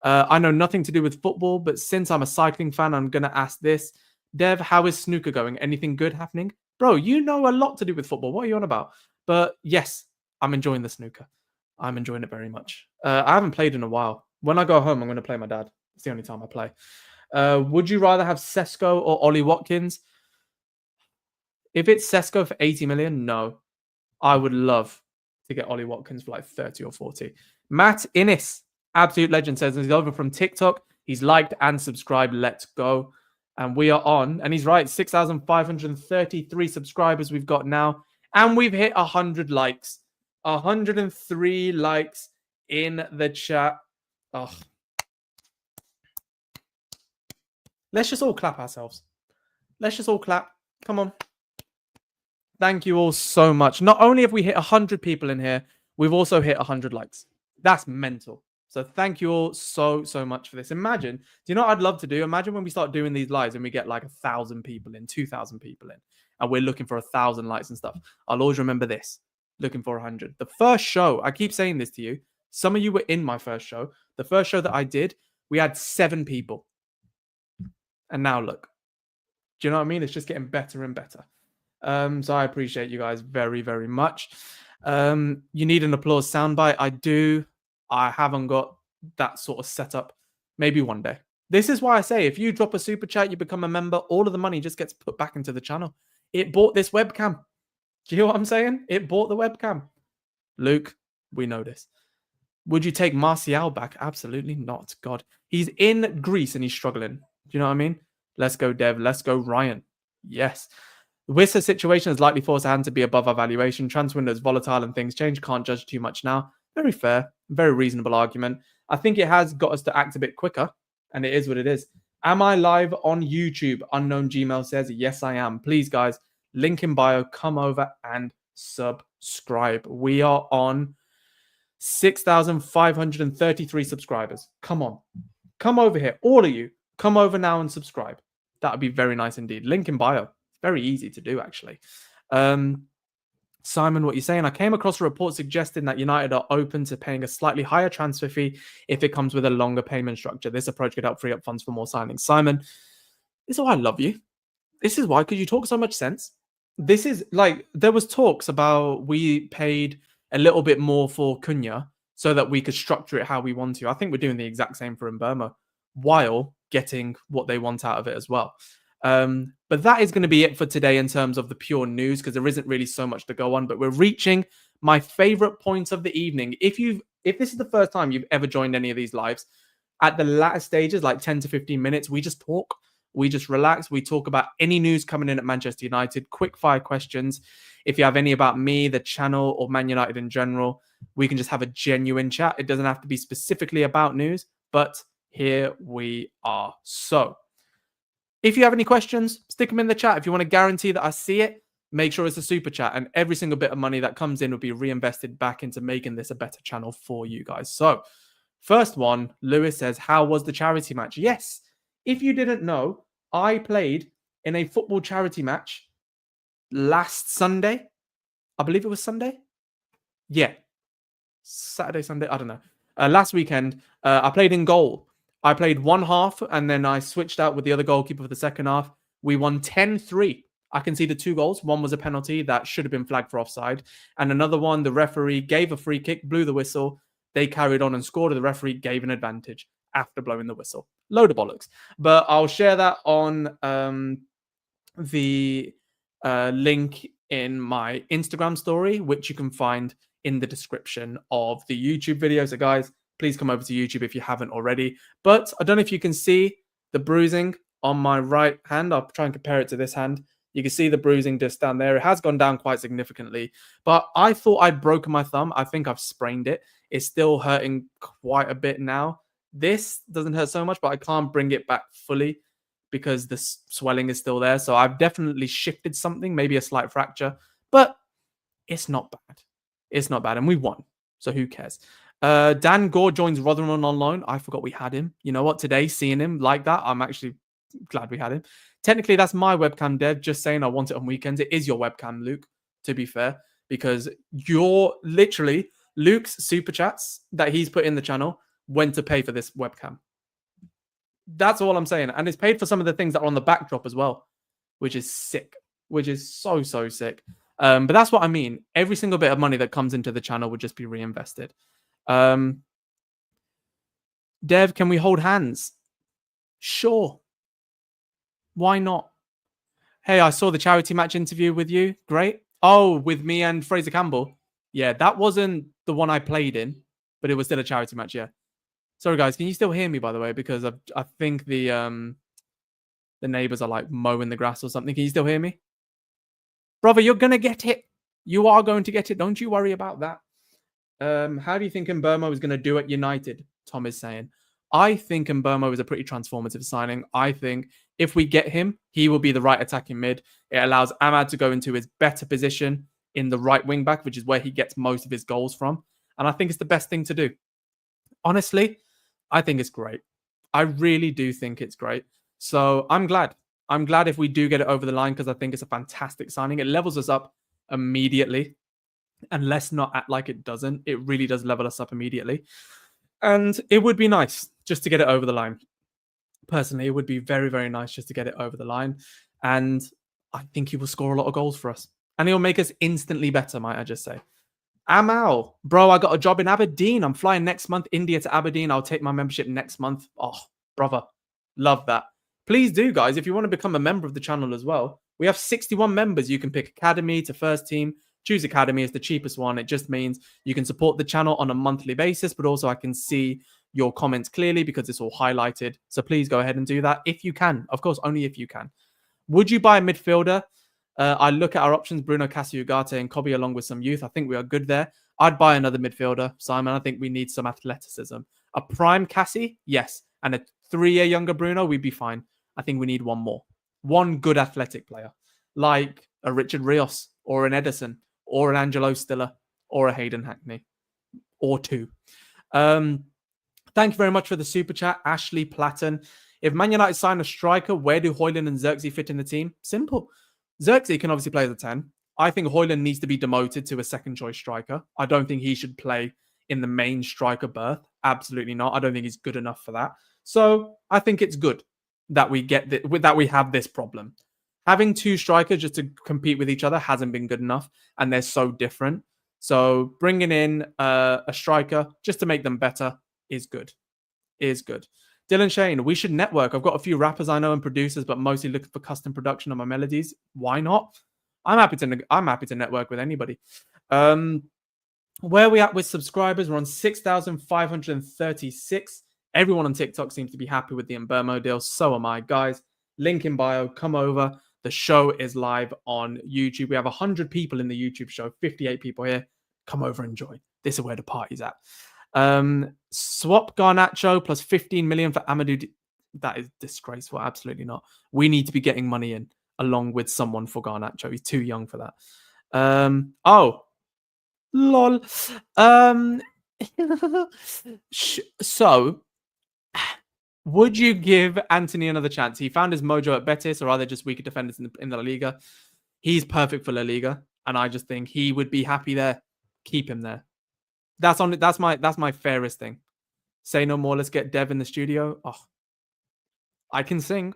I know nothing to do with football, but since I'm a cycling fan, I'm going to ask this. Dev, how is snooker going? Anything good happening? Bro, you know a lot to do with football. What are you on about? But yes, I'm enjoying the snooker. I'm enjoying it very much. I haven't played in a while. When I go home, I'm going to play my dad. It's the only time I play. Would you rather have Sesko or Ollie Watkins? If it's Sesko for 80 million, no. I would love to get Ollie Watkins for like 30 or 40. Matt Innes. Absolute legend says he's over from TikTok. He's liked and subscribed. Let's go. And we are on. And he's right. 6,533 subscribers we've got now. And we've hit 100 likes. 103 likes in the chat. Oh. Let's just all clap ourselves. Let's just all clap. Come on. Thank you all so much. Not only have we hit 100 people in here, we've also hit 100 likes. That's mental. So thank you all so much for this. Imagine, do you know what I'd love to do? Imagine when we start doing these lives and we get like 1,000 people in, 2,000 people in, and we're looking for 1,000 likes and stuff. I'll always remember this, looking for 100. The first show, I keep saying this to you. Some of you were in my first show. The first show that I did, we had 7 people. And now look. Do you know what I mean? It's just getting better and better. So I appreciate you guys very, very much. You need an applause soundbite. I do. I haven't got that sort of setup. Maybe one day. This is why I say, if you drop a super chat, you become a member, all of the money just gets put back into the channel. It bought this webcam. Do you hear what I'm saying? It bought the webcam. Luke, we know this. Would you take Martial back? Absolutely not. God. He's in Greece and he's struggling. Do you know what I mean? Let's go, Dev. Let's go, Ryan. Yes. The Wissa situation is likely forced hand to be above our valuation. Transfer window is volatile and things change. Can't judge too much now. Very fair. Very reasonable argument. I think it has got us to act a bit quicker. And it is what it is. Am I live on YouTube? Unknown Gmail says, yes, I am. Please, guys, link in bio. Come over and subscribe. We are on 6,533 subscribers. Come on. Come over here. All of you. Come over now and subscribe. That would be very nice indeed. Link in bio. Very easy to do, actually. Simon, what you're saying? I came across a report suggesting that United are open to paying a slightly higher transfer fee if it comes with a longer payment structure. This approach could help free up funds for more signings. Simon, this is why I love you. This is why, because you talk so much sense. This is like, there was talks about we paid a little bit more for Cunha so that we could structure it how we want to. I think we're doing the exact same for Mbeumo while getting what they want out of it as well. But that is going to be it for today in terms of the pure news, because there isn't really so much to go on. But we're reaching my favorite point of the evening. If this is the first time you've ever joined any of these lives, at the latter stages, like 10 to 15 minutes, we just talk. We just relax. We talk about any news coming in at Manchester United, quick fire questions. If you have any about me, the channel, or Man United in general, we can just have a genuine chat. It doesn't have to be specifically about news, but here we are. So if you have any questions, stick them in the chat. If you want to guarantee that I see it, make sure it's a super chat, and every single bit of money that comes in will be reinvested back into making this a better channel for you guys. So first one, Lewis says, how was the charity match? Yes. If you didn't know, I played in a football charity match last Sunday. I believe it was Sunday. Yeah. Saturday, Sunday. I don't know. Last weekend, I played in goal. I played one half and then I switched out with the other goalkeeper for the second half. We won 10-3. I conceded 2 goals. One was a penalty that should have been flagged for offside. And another one, the referee gave a free kick, blew the whistle. They carried on and scored. The referee gave an advantage after blowing the whistle. Load of bollocks. But I'll share that on the link in my Instagram story, which you can find in the description of the YouTube video. So guys, please come over to YouTube if you haven't already. But I don't know if you can see the bruising on my right hand. I'll try and compare it to this hand. You can see the bruising just down there. It has gone down quite significantly, but I thought I'd broken my thumb. I think I've sprained it. It's still hurting quite a bit now. This doesn't hurt so much, but I can't bring it back fully because the swelling is still there. So I've definitely shifted something, maybe a slight fracture, but it's not bad. It's not bad. And we won. So who cares? Dan Gore joins Rotherham on loan. I forgot we had him. You know what? Today, seeing him like that, I'm actually glad we had him. Technically, that's my webcam, Dev. Just saying I want it on weekends. It is your webcam, Luke, to be fair, because you're literally Luke's super chats that he's put in the channel went to pay for this webcam. That's all I'm saying. And it's paid for some of the things that are on the backdrop as well, which is sick, which is so, so sick. But that's what I mean. Every single bit of money that comes into the channel would just be reinvested. Dev, can we hold hands? Sure. Why not? Hey, I saw the charity match interview with you. Great. Oh, with me and Fraser Campbell. Yeah, that wasn't the one I played in, but it was still a charity match, yeah. Sorry, guys. Can you still hear me, by the way? Because I think the neighbors are like mowing the grass or something. Can you still hear me? Brother, you're going to get it. You are going to get it. Don't you worry about that. How do you think Mbeumo is going to do at United? Tom is saying. I think Mbeumo is a pretty transformative signing. I think if we get him, he will be the right attacking mid. It allows Ahmad to go into his better position in the right wing back, which is where he gets most of his goals from. And I think it's the best thing to do. Honestly, I think it's great. I really do think it's great. So I'm glad. I'm glad if we do get it over the line because I think it's a fantastic signing. It levels us up immediately. And let's not act like it doesn't. It really does level us up immediately. And it would be nice just to get it over the line. Personally, it would be very, very nice just to get it over the line. And I think he will score a lot of goals for us. And he'll make us instantly better, might I just say. Amal, bro, I got a job in Aberdeen. I'm flying next month, India to Aberdeen. I'll take my membership next month. Oh, brother, love that. Please do, guys, if you want to become a member of the channel as well. We have 61 members. You can pick Academy to First Team. Choose Academy as the cheapest one. It just means you can support the channel on a monthly basis, but also I can see your comments clearly because it's all highlighted. So please go ahead and do that if you can. Of course, only if you can. Would you buy a midfielder? I look at our options, Bruno, Cassie, Ugarte, and Kobe along with some youth. I think we are good there. I'd buy another midfielder, Simon. I think we need some athleticism. A prime Cassie, yes. And a 3-year younger Bruno, we'd be fine. I think we need one more. One good athletic player. Like a Richard Rios or an Edison or an Angelo Stiller or a Hayden Hackney. Or 2. Thank you very much for the super chat, Ashley Platten. If Man United sign a striker, where do Højlund and Xerxes fit in the team? Simple. Xerxes can obviously play as a 10. I think Højlund needs to be demoted to a second choice striker. I don't think he should play in the main striker berth. Absolutely not. I don't think he's good enough for that. So I think it's good that we have this problem. Having 2 strikers just to compete with each other hasn't been good enough, and they're so different. So bringing in a striker just to make them better is good. Is good. Dylan Shane, we should network. I've got a few rappers I know and producers, but mostly looking for custom production on my melodies. Why not? I'm happy to network with anybody. Where are we at with subscribers? We're on 6,536. Everyone on TikTok seems to be happy with the Mbeumo deal. So am I, guys. Link in bio. Come over. The show is live on YouTube. We have 100 people in the YouTube show, 58 people here. Come over and join. This is where the party's at. Swap Garnacho plus 15 million for Amadou. That is disgraceful. Absolutely not. We need to be getting money in along with someone for Garnacho. He's too young for that. Oh, lol. So, would you give Anthony another chance? He found his mojo at Betis, or are there just weaker defenders in the La Liga? He's perfect for La Liga, and I just think he would be happy there. Keep him there. That's my fairest thing. Say no more. Let's get Dev in the studio. Oh, I can sing.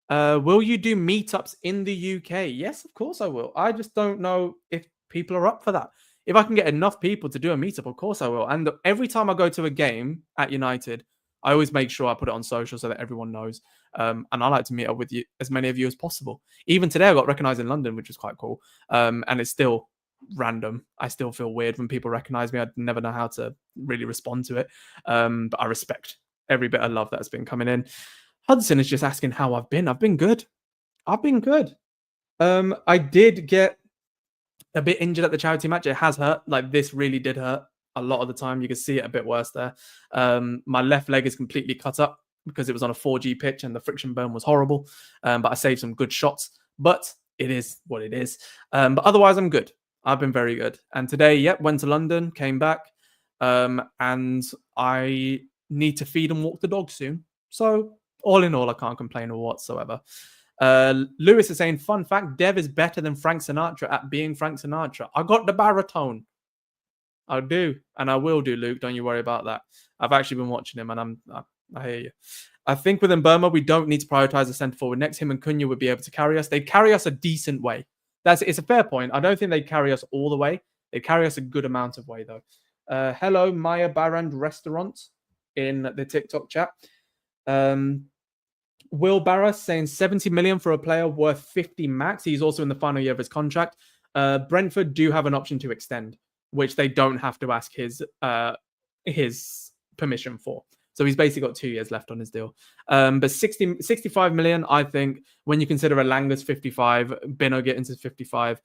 Will you do meetups in the UK? Yes, of course I will. I just don't know if people are up for that. If I can get enough people to do a meetup, of course I will. And every time I go to a game at United, I always make sure I put it on social so that everyone knows. And I like to meet up with you, as many of you as possible. Even today, I got recognized in London, which was quite cool. And it's still random. I still feel weird when people recognize me. I never know how to really respond to it. But I respect every bit of love that's been coming in. Hudson is just asking how I've been. I've been good. I did get a bit injured at the charity match. It has hurt. Like, this really did hurt a lot of the time. You can see it a bit worse there. My left leg is completely cut up because it was on a 4G pitch and the friction burn was horrible. But I saved some good shots. But it is what it is. But otherwise, I'm good. I've been very good. And today, went to London, came back. And I need to feed and walk the dog soon. So all in all, I can't complain whatsoever. Lewis is saying, fun fact, Dev is better than Frank Sinatra at being Frank Sinatra. I got the baritone. I do, and I will do, Luke. Don't you worry about that. I've actually been watching him, and I hear you. I think with Mbeumo, we don't need to prioritize the centre forward. Next, him and Cunha would be able to carry us. They'd carry us a decent way. It's a fair point. I don't think they'd carry us all the way. They'd carry us a good amount of way, though. Hello, Maya Barand Restaurant in the TikTok chat. Will Barras saying 70 million for a player worth 50 max. He's also in the final year of his contract. Brentford do have an option to extend, which they don't have to ask his permission for. So he's basically got 2 years left on his deal. But 65 million, I think, when you consider Elanga's 55, Bino Gittins is 55,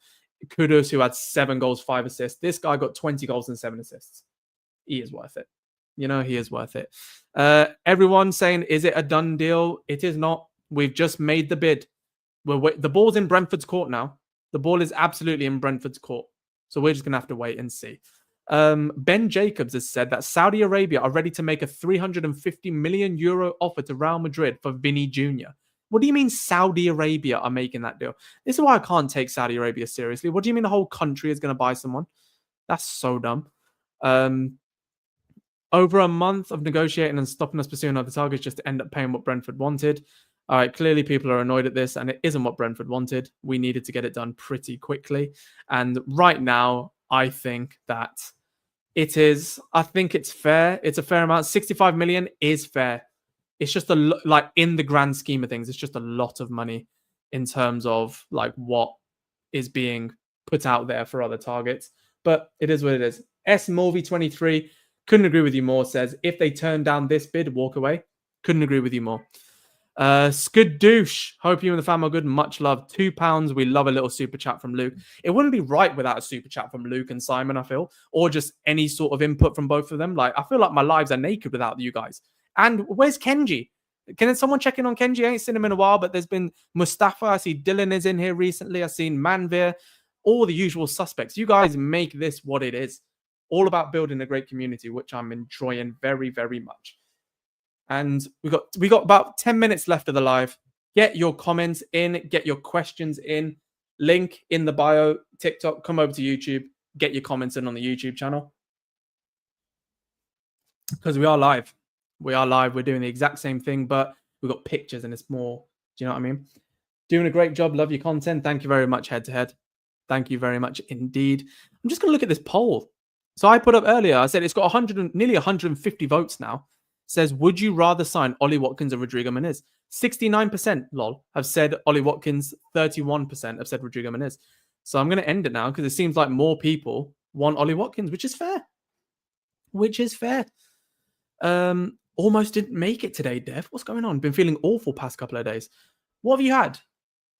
Kudus, who had 7 goals, 5 assists. This guy got 20 goals and 7 assists. He is worth it. You know, he is worth it. Everyone saying, is it a done deal? It is not. We've just made the bid. The ball's in Brentford's court now. The ball is absolutely in Brentford's court. So we're just going to have to wait and see. Ben Jacobs has said that Saudi Arabia are ready to make a 350 million euro offer to Real Madrid for Vinny Jr. What do you mean Saudi Arabia are making that deal? This is why I can't take Saudi Arabia seriously. What do you mean the whole country is going to buy someone? That's so dumb. Over a month of negotiating and stopping us pursuing other targets just to end up paying what Brentford wanted. All right, clearly people are annoyed at this, and it isn't what Brentford wanted. We needed to get it done pretty quickly. And right now, I think that it is. I think it's fair. It's a fair amount. 65 million is fair. It's just like in the grand scheme of things, it's just a lot of money in terms of like what is being put out there for other targets. But it is what it is. S-Mulvey23, couldn't agree with you more, says, if they turn down this bid, walk away. Couldn't agree with you more. Skadoosh, hope you and the fam are good. Much love. £2. We love a little super chat from Luke. It wouldn't be right without a super chat from Luke and Simon, I feel, or just any sort of input from both of them. Like, I feel like my lives are naked without you guys. And where's Kenji? Can someone check in on Kenji? I ain't seen him in a while, but there's been Mustafa. I see Dylan is in here recently. I've seen Manvir, all the usual suspects. You guys make this what it is. All about building a great community, which I'm enjoying very, very much. And we got about 10 minutes left of the live. Get your comments in, get your questions in. Link in the bio, TikTok, come over to YouTube, get your comments in on the YouTube channel. Because we are live. We are live. We're doing the exact same thing, but we've got pictures and it's more, do you know what I mean? Doing a great job. Love your content. Thank you very much, Head to Head. Thank you very much indeed. I'm just going to look at this poll. So I put up earlier, I said it's got 100, nearly 150 votes now. It says, would you rather sign Ollie Watkins or Rodrigo Muniz? 69%, lol, have said Ollie Watkins. 31% have said Rodrigo Muniz. So I'm going to end it now because it seems like more people want Ollie Watkins, which is fair. Which is fair. Almost didn't make it today, Dev. What's going on? Been feeling awful past couple of days. What have you had?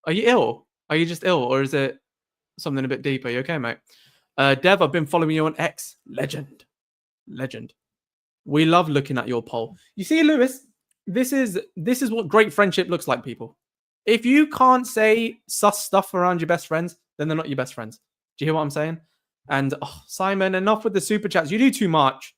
Are you ill? Are you just ill? Or is it something a bit deeper? You okay, mate? Dev, I've been following you on X. Legend. We love looking at your poll. You see, Lewis, this is what great friendship looks like, people. If you can't say sus stuff around your best friends, then they're not your best friends. Do you hear what I'm saying? And Simon, enough with the super chats. You do too much.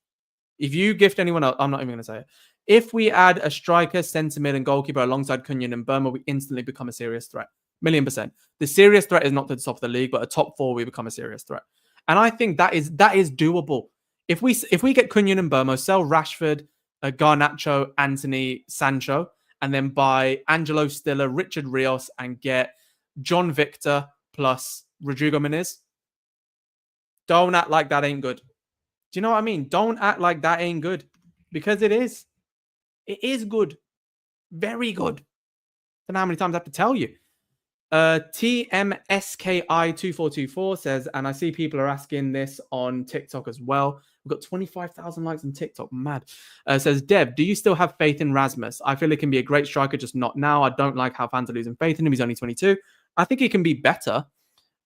If you gift anyone else, I'm not even going to say it. If we add a striker, centre mid, and goalkeeper alongside Cunha and Mbeumo, we instantly become a serious threat. 1,000,000%. The serious threat is not to the top of the league, but a top 4, we become a serious threat. And I think that is doable. If we get Cunha and Mbeumo, sell Rashford, Garnacho, Anthony, Sancho, and then buy Angelo Stiller, Richard Rios, and get John Victor plus Rodrigo Muniz, don't act like that ain't good. Do you know what I mean? Don't act like that ain't good, because it is. It is good. Very good. Don't know how many times I have to tell you. TMSKI2424 says, and I see people are asking this on TikTok as well. We've got 25,000 likes on TikTok. Mad. Says, Dev, do you still have faith in Rasmus? I feel he can be a great striker, just not now. I don't like how fans are losing faith in him. He's only 22. I think he can be better.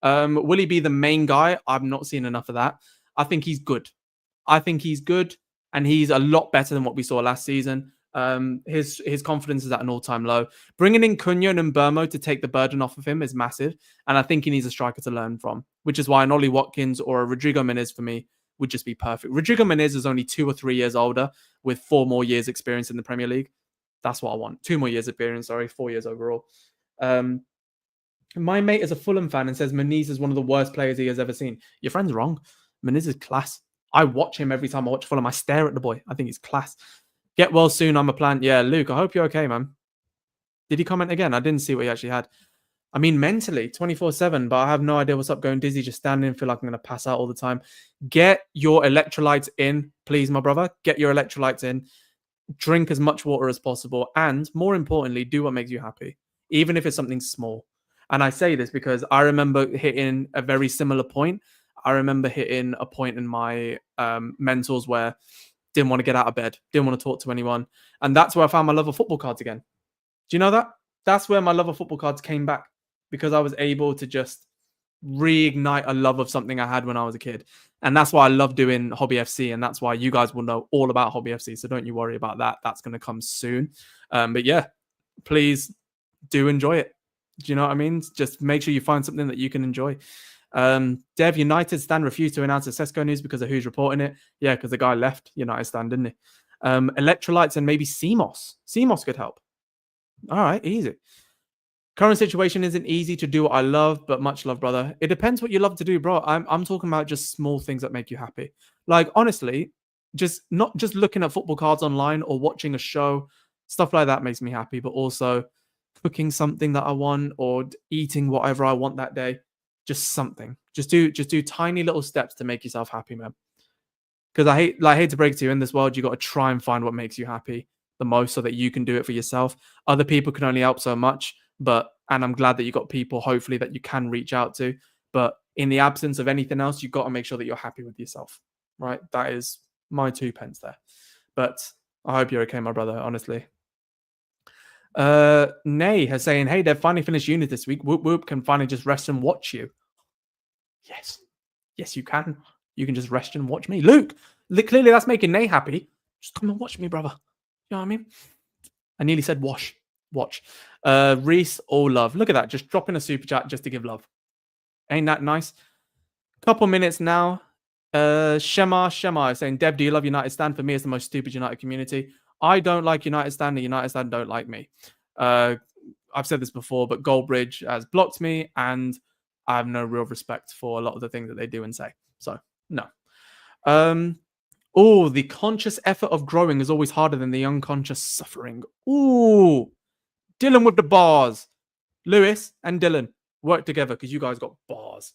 Will he be the main guy? I've not seen enough of that. I think he's good. And he's a lot better than what we saw last season. His confidence is at an all-time low. Bringing in Cunha and Mbeumo to take the burden off of him is massive, and I think he needs a striker to learn from, which is why an Ollie Watkins or a Rodrigo Muniz for me would just be perfect. Rodrigo Muniz is only 2 or 3 years older with 4 more years experience in the Premier League. That's what I want. 2 more years experience, 4 years overall. My mate is a Fulham fan and says Muniz is one of the worst players he has ever seen. Your friend's wrong. Muniz is class. I watch him every time I watch Fulham. I stare at the boy. I think he's class. Get well soon. I'm a plant. Yeah, Luke, I hope you're okay, man. Did he comment again? I didn't see what he actually had. I mean, mentally, 24/7, but I have no idea what's up. Going dizzy, just standing, feel like I'm going to pass out all the time. Get your electrolytes in, please, my brother. Get your electrolytes in. Drink as much water as possible. And more importantly, do what makes you happy, even if it's something small. And I say this because I remember hitting a very similar point. I remember hitting a point in my mentals where didn't want to get out of bed, didn't want to talk to anyone. And that's where I found my love of football cards again. Do you know that? That's where my love of football cards came back, because I was able to just reignite a love of something I had when I was a kid. And that's why I love doing Hobby FC. And that's why you guys will know all about Hobby FC. So don't you worry about that. That's going to come soon. But yeah, please do enjoy it. Do you know what I mean? Just make sure you find something that you can enjoy. Dev, United Stand refused to announce the Sesko news because of who's reporting it. Yeah, because the guy left United Stand, didn't he? Electrolytes and maybe CMOS. CMOS could help. All right, easy. Current situation isn't easy to do what I love, but much love, brother. It depends what you love to do, bro. I'm talking about just small things that make you happy. Like, honestly, just not just looking at football cards online or watching a show. Stuff like that makes me happy, but also cooking something that I want or eating whatever I want that day. Just something. Just do tiny little steps to make yourself happy, man. Because I hate to break it to you, in this world, you got to try and find what makes you happy the most so that you can do it for yourself. Other people can only help so much, and I'm glad that you got people, hopefully, that you can reach out to. But in the absence of anything else, you've got to make sure that you're happy with yourself, right? That is my 2 pence there. But I hope you're okay, my brother, honestly. Nay has saying, hey, they've finally finished uni this week. Whoop whoop, can finally just rest and watch you. Yes, you can. You can just rest and watch me. Luke, clearly that's making Nay happy. Just come and watch me, brother. You know what I mean? I nearly said watch. Reese, all love. Look at that. Just dropping a super chat just to give love. Ain't that nice? Couple minutes now. Shema is saying, Deb, do you love United Stand? For me, it's the most stupid United community. I don't like United Stand, and United Stand don't like me. I've said this before, but Goldbridge has blocked me, and I have no real respect for a lot of the things that they do and say. So, no. The conscious effort of growing is always harder than the unconscious suffering. Ooh, Dylan with the bars. Lewis and Dylan, work together because you guys got bars.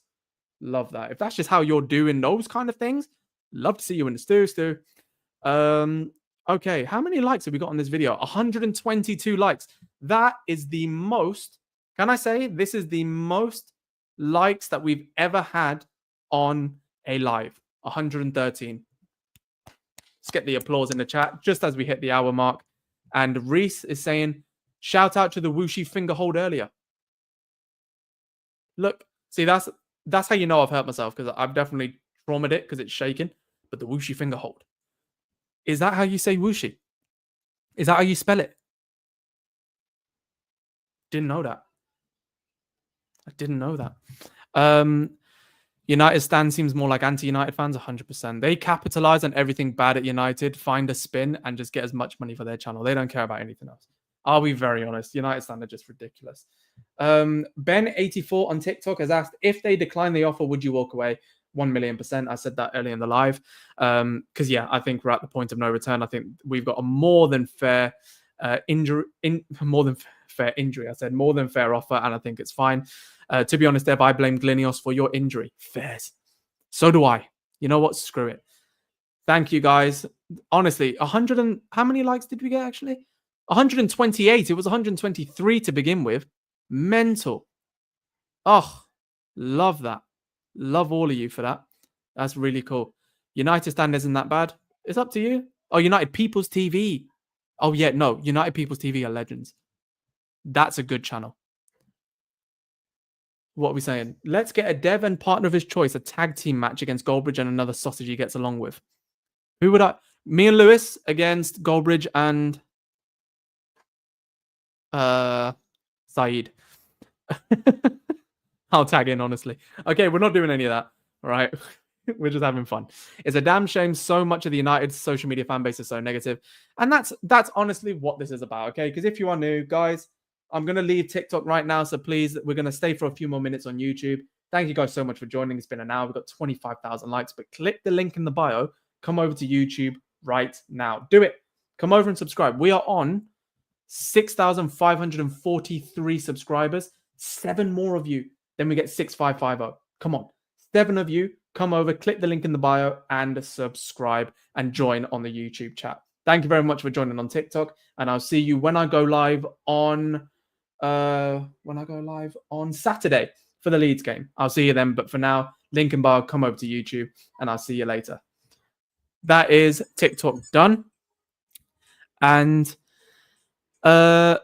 Love that. If that's just how you're doing those kind of things, love to see you in the stew. Okay, how many likes have we got on this video? 122 likes. That is the most, can I say, this is the most likes that we've ever had on a live. 113. Let's get the applause in the chat just as we hit the hour mark. And Reese is saying, shout out to the whooshy finger hold earlier. Look, see, that's how you know I've hurt myself, because I've definitely traumatized it because it's shaking. But the whooshy finger hold. Is that how you say whooshy? Is that how you spell it? Didn't know that. I didn't know that. United stand seems more like anti-United fans, 100%. They capitalize on everything bad at United, find a spin, and just get as much money for their channel. They don't care about anything else. I'll be very honest. United stand are just ridiculous. Ben84 on TikTok has asked, if they decline the offer, would you walk away? 1,000,000%. I said that earlier in the live. Because, yeah, I think we're at the point of no return. I think we've got a more than fair injury. I said more than fair offer, and I think it's fine. To be honest, Dev, I blame Glinios for your injury. Fairs. So do I. You know what? Screw it. Thank you, guys. Honestly, 100 and... How many likes did we get, actually? 128. It was 123 to begin with. Mental. Oh, love that. Love all of you for that. That's really cool. United stand isn't that bad. It's up to you. Oh, United People's TV. Oh, yeah, no. United People's TV are legends. That's a good channel. What are we saying? Let's get a dev and partner of his choice, a tag team match against Goldbridge and another sausage he gets along with. Who would I... Me and Lewis against Goldbridge and... Saeed. I'll tag in, honestly. Okay, we're not doing any of that. All right. We're just having fun. It's a damn shame so much of the United social media fan base is so negative. And that's honestly what this is about, okay? Because if you are new, guys, I'm going to leave TikTok right now. So please, we're going to stay for a few more minutes on YouTube. Thank you guys so much for joining. It's been an hour. We've got 25,000 likes. But click the link in the bio. Come over to YouTube right now. Do it. Come over and subscribe. We are on 6,543 subscribers. 7 more of you. Then we get 6,550. Come on. 7 of you. Come over, click the link in the bio and subscribe and join on the YouTube chat. Thank you very much for joining on TikTok. And I'll see you when I go live on Saturday for the Leeds game. I'll see you then. But for now, link in bio, come over to YouTube and I'll see you later. That is TikTok done. And let's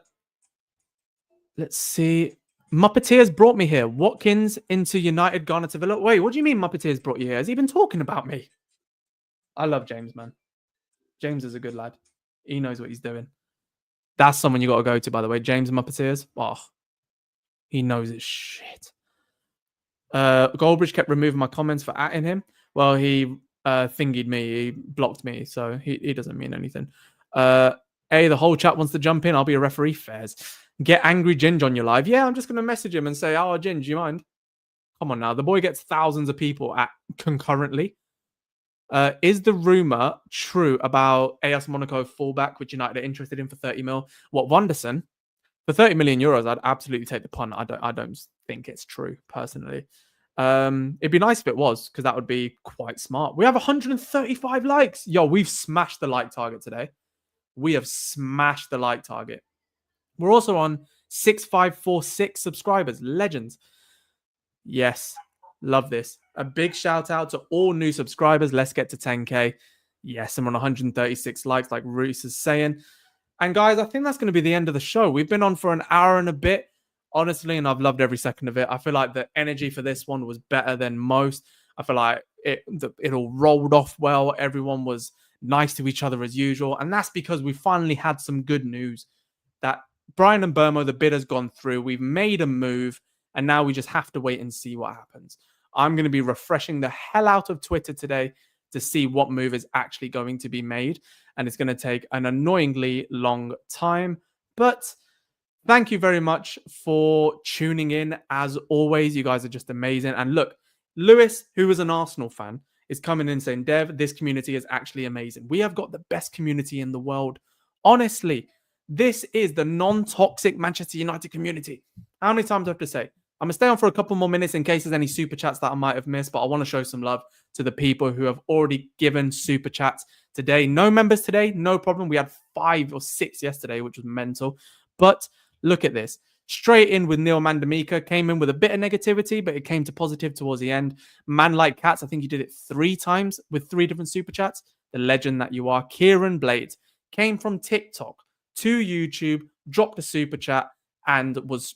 see. Muppeteers brought me here. Watkins into United, Garner to Villa. Wait, what do you mean Muppeteers brought you here? Has he been talking about me? I love James, man. James is a good lad. He knows what he's doing. That's someone you got to go to, by the way. James Muppeteers. Oh, he knows his shit. Goldbridge kept removing my comments for atting him. Well, he thingied me. He blocked me, so he doesn't mean anything. The whole chat wants to jump in. I'll be a referee. Fairs. Get Angry Ginge on your live. Yeah, I'm just going to message him and say, oh, Ginge, you mind? Come on now. The boy gets thousands of people concurrently. Is the rumor true about AS Monaco fullback, which United are interested in for 30 mil? What, Wonderson? For 30 million euros, I'd absolutely take the punt. I don't think it's true, personally. It'd be nice if it was, because that would be quite smart. We have 135 likes. Yo, we've smashed the like target today. We have smashed the like target. We're also on 6,546 subscribers. Legends. Yes. Love this. A big shout out to all new subscribers. Let's get to 10K. Yes, I'm on 136 likes, like Rios is saying. And guys, I think that's going to be the end of the show. We've been on for an hour and a bit, honestly, and I've loved every second of it. I feel like the energy for this one was better than most. I feel like it all rolled off well. Everyone was nice to each other as usual. And that's because we finally had some good news that Bryan Mbeumo, the bid has gone through. We've made a move, and now we just have to wait and see what happens. I'm going to be refreshing the hell out of Twitter today to see what move is actually going to be made. And it's going to take an annoyingly long time. But thank you very much for tuning in. As always, you guys are just amazing. And look, Lewis, who is an Arsenal fan, is coming in saying, Dev, this community is actually amazing. We have got the best community in the world. Honestly, this is the non-toxic Manchester United community. How many times do I have to say? I'm going to stay on for a couple more minutes in case there's any super chats that I might have missed, but I want to show some love to the people who have already given super chats today. No members today, no problem. We had 5 or 6 yesterday, which was mental. But look at this. Straight in with Neil Mandamika, came in with a bit of negativity, but it came to positive towards the end. Man Like Cats, I think you did it 3 times with 3 different super chats. The legend that you are. Kieran Blades came from TikTok to YouTube, dropped a super chat, and was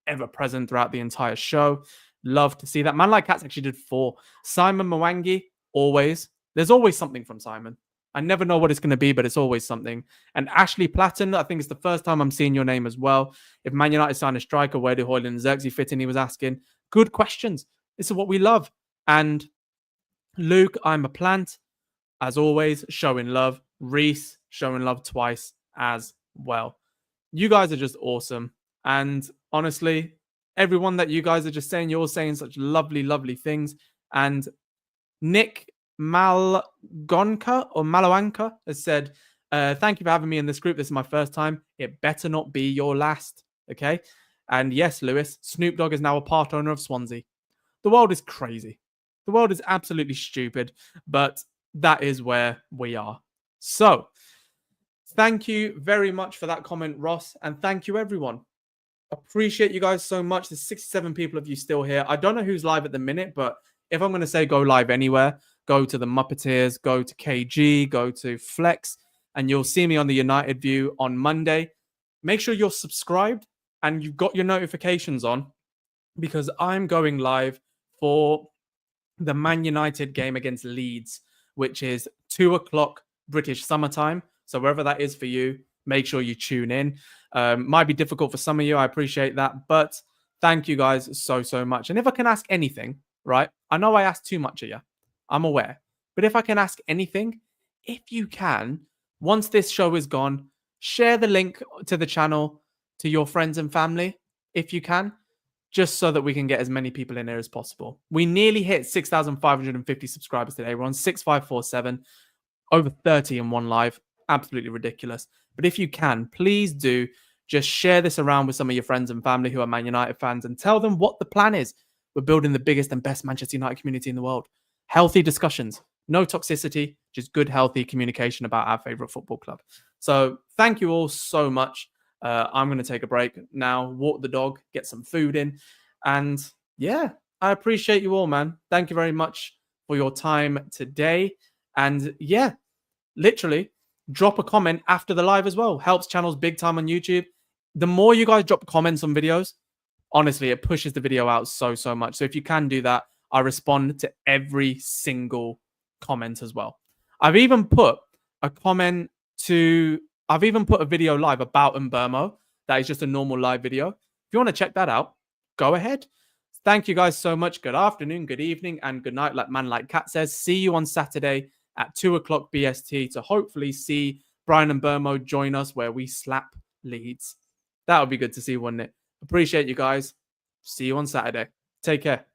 ever present throughout the entire show. Love to see that. Man Like Cats actually did 4. Simon Mwangi, always. There's always something from Simon. I never know what it's going to be, but it's always something. And Ashley Platten, I think it's the first time I'm seeing your name as well. If Man United sign a striker, where do Højlund and Xerxes fit in? He was asking. Good questions. This is what we love. And Luke, I'm a plant. As always, showing love. Reese, showing love twice as well. You guys are just awesome. And honestly, everyone that you guys are just saying, you're saying such lovely, lovely things. And Nick Malgonka or Malawanka has said, thank you for having me in this group. This is my first time. It better not be your last. Okay. And yes, Lewis, Snoop Dogg is now a part owner of Swansea. The world is crazy. The world is absolutely stupid, but that is where we are. So thank you very much for that comment, Ross. And thank you, everyone. Appreciate you guys so much. There's 67 people of you still here. I don't know who's live at the minute, but if I'm going to say go live anywhere, go to the Muppeteers, go to KG, go to Flex, and you'll see me on the United View on Monday. Make sure you're subscribed and you've got your notifications on, because I'm going live for the Man United game against Leeds, which is 2 o'clock British summertime. So wherever that is for you, make sure you tune in. Might be difficult for some of you. I appreciate that. But thank you guys so, so much. And if I can ask anything, right? I know I asked too much of you. I'm aware. But if I can ask anything, if you can, once this show is gone, share the link to the channel to your friends and family, if you can, just so that we can get as many people in here as possible. We nearly hit 6,550 subscribers today. We're on 6,547, over 30 in one live. Absolutely ridiculous. But if you can, please do just share this around with some of your friends and family who are Man United fans and tell them what the plan is. We're building the biggest and best Manchester United community in the world. Healthy discussions, no toxicity, just good, healthy communication about our favorite football club. So thank you all so much. I'm going to take a break now, walk the dog, get some food in. And yeah, I appreciate you all, man. Thank you very much for your time today. And yeah, literally drop a comment after the live as well. Helps channels big time on YouTube. The more you guys drop comments on videos, honestly, it pushes the video out so, so much. So if you can do that, I respond to every single comment as well. I've even put a video live about Mbeumo. That is just a normal live video. If you want to check that out, go ahead. Thank you guys so much. Good afternoon, good evening, and good night, like Man Like Cat says. See you on Saturday at 2 o'clock BST to hopefully see Bryan Mbeumo join us where we slap Leeds. That would be good to see, wouldn't it? Appreciate you guys. See you on Saturday. Take care.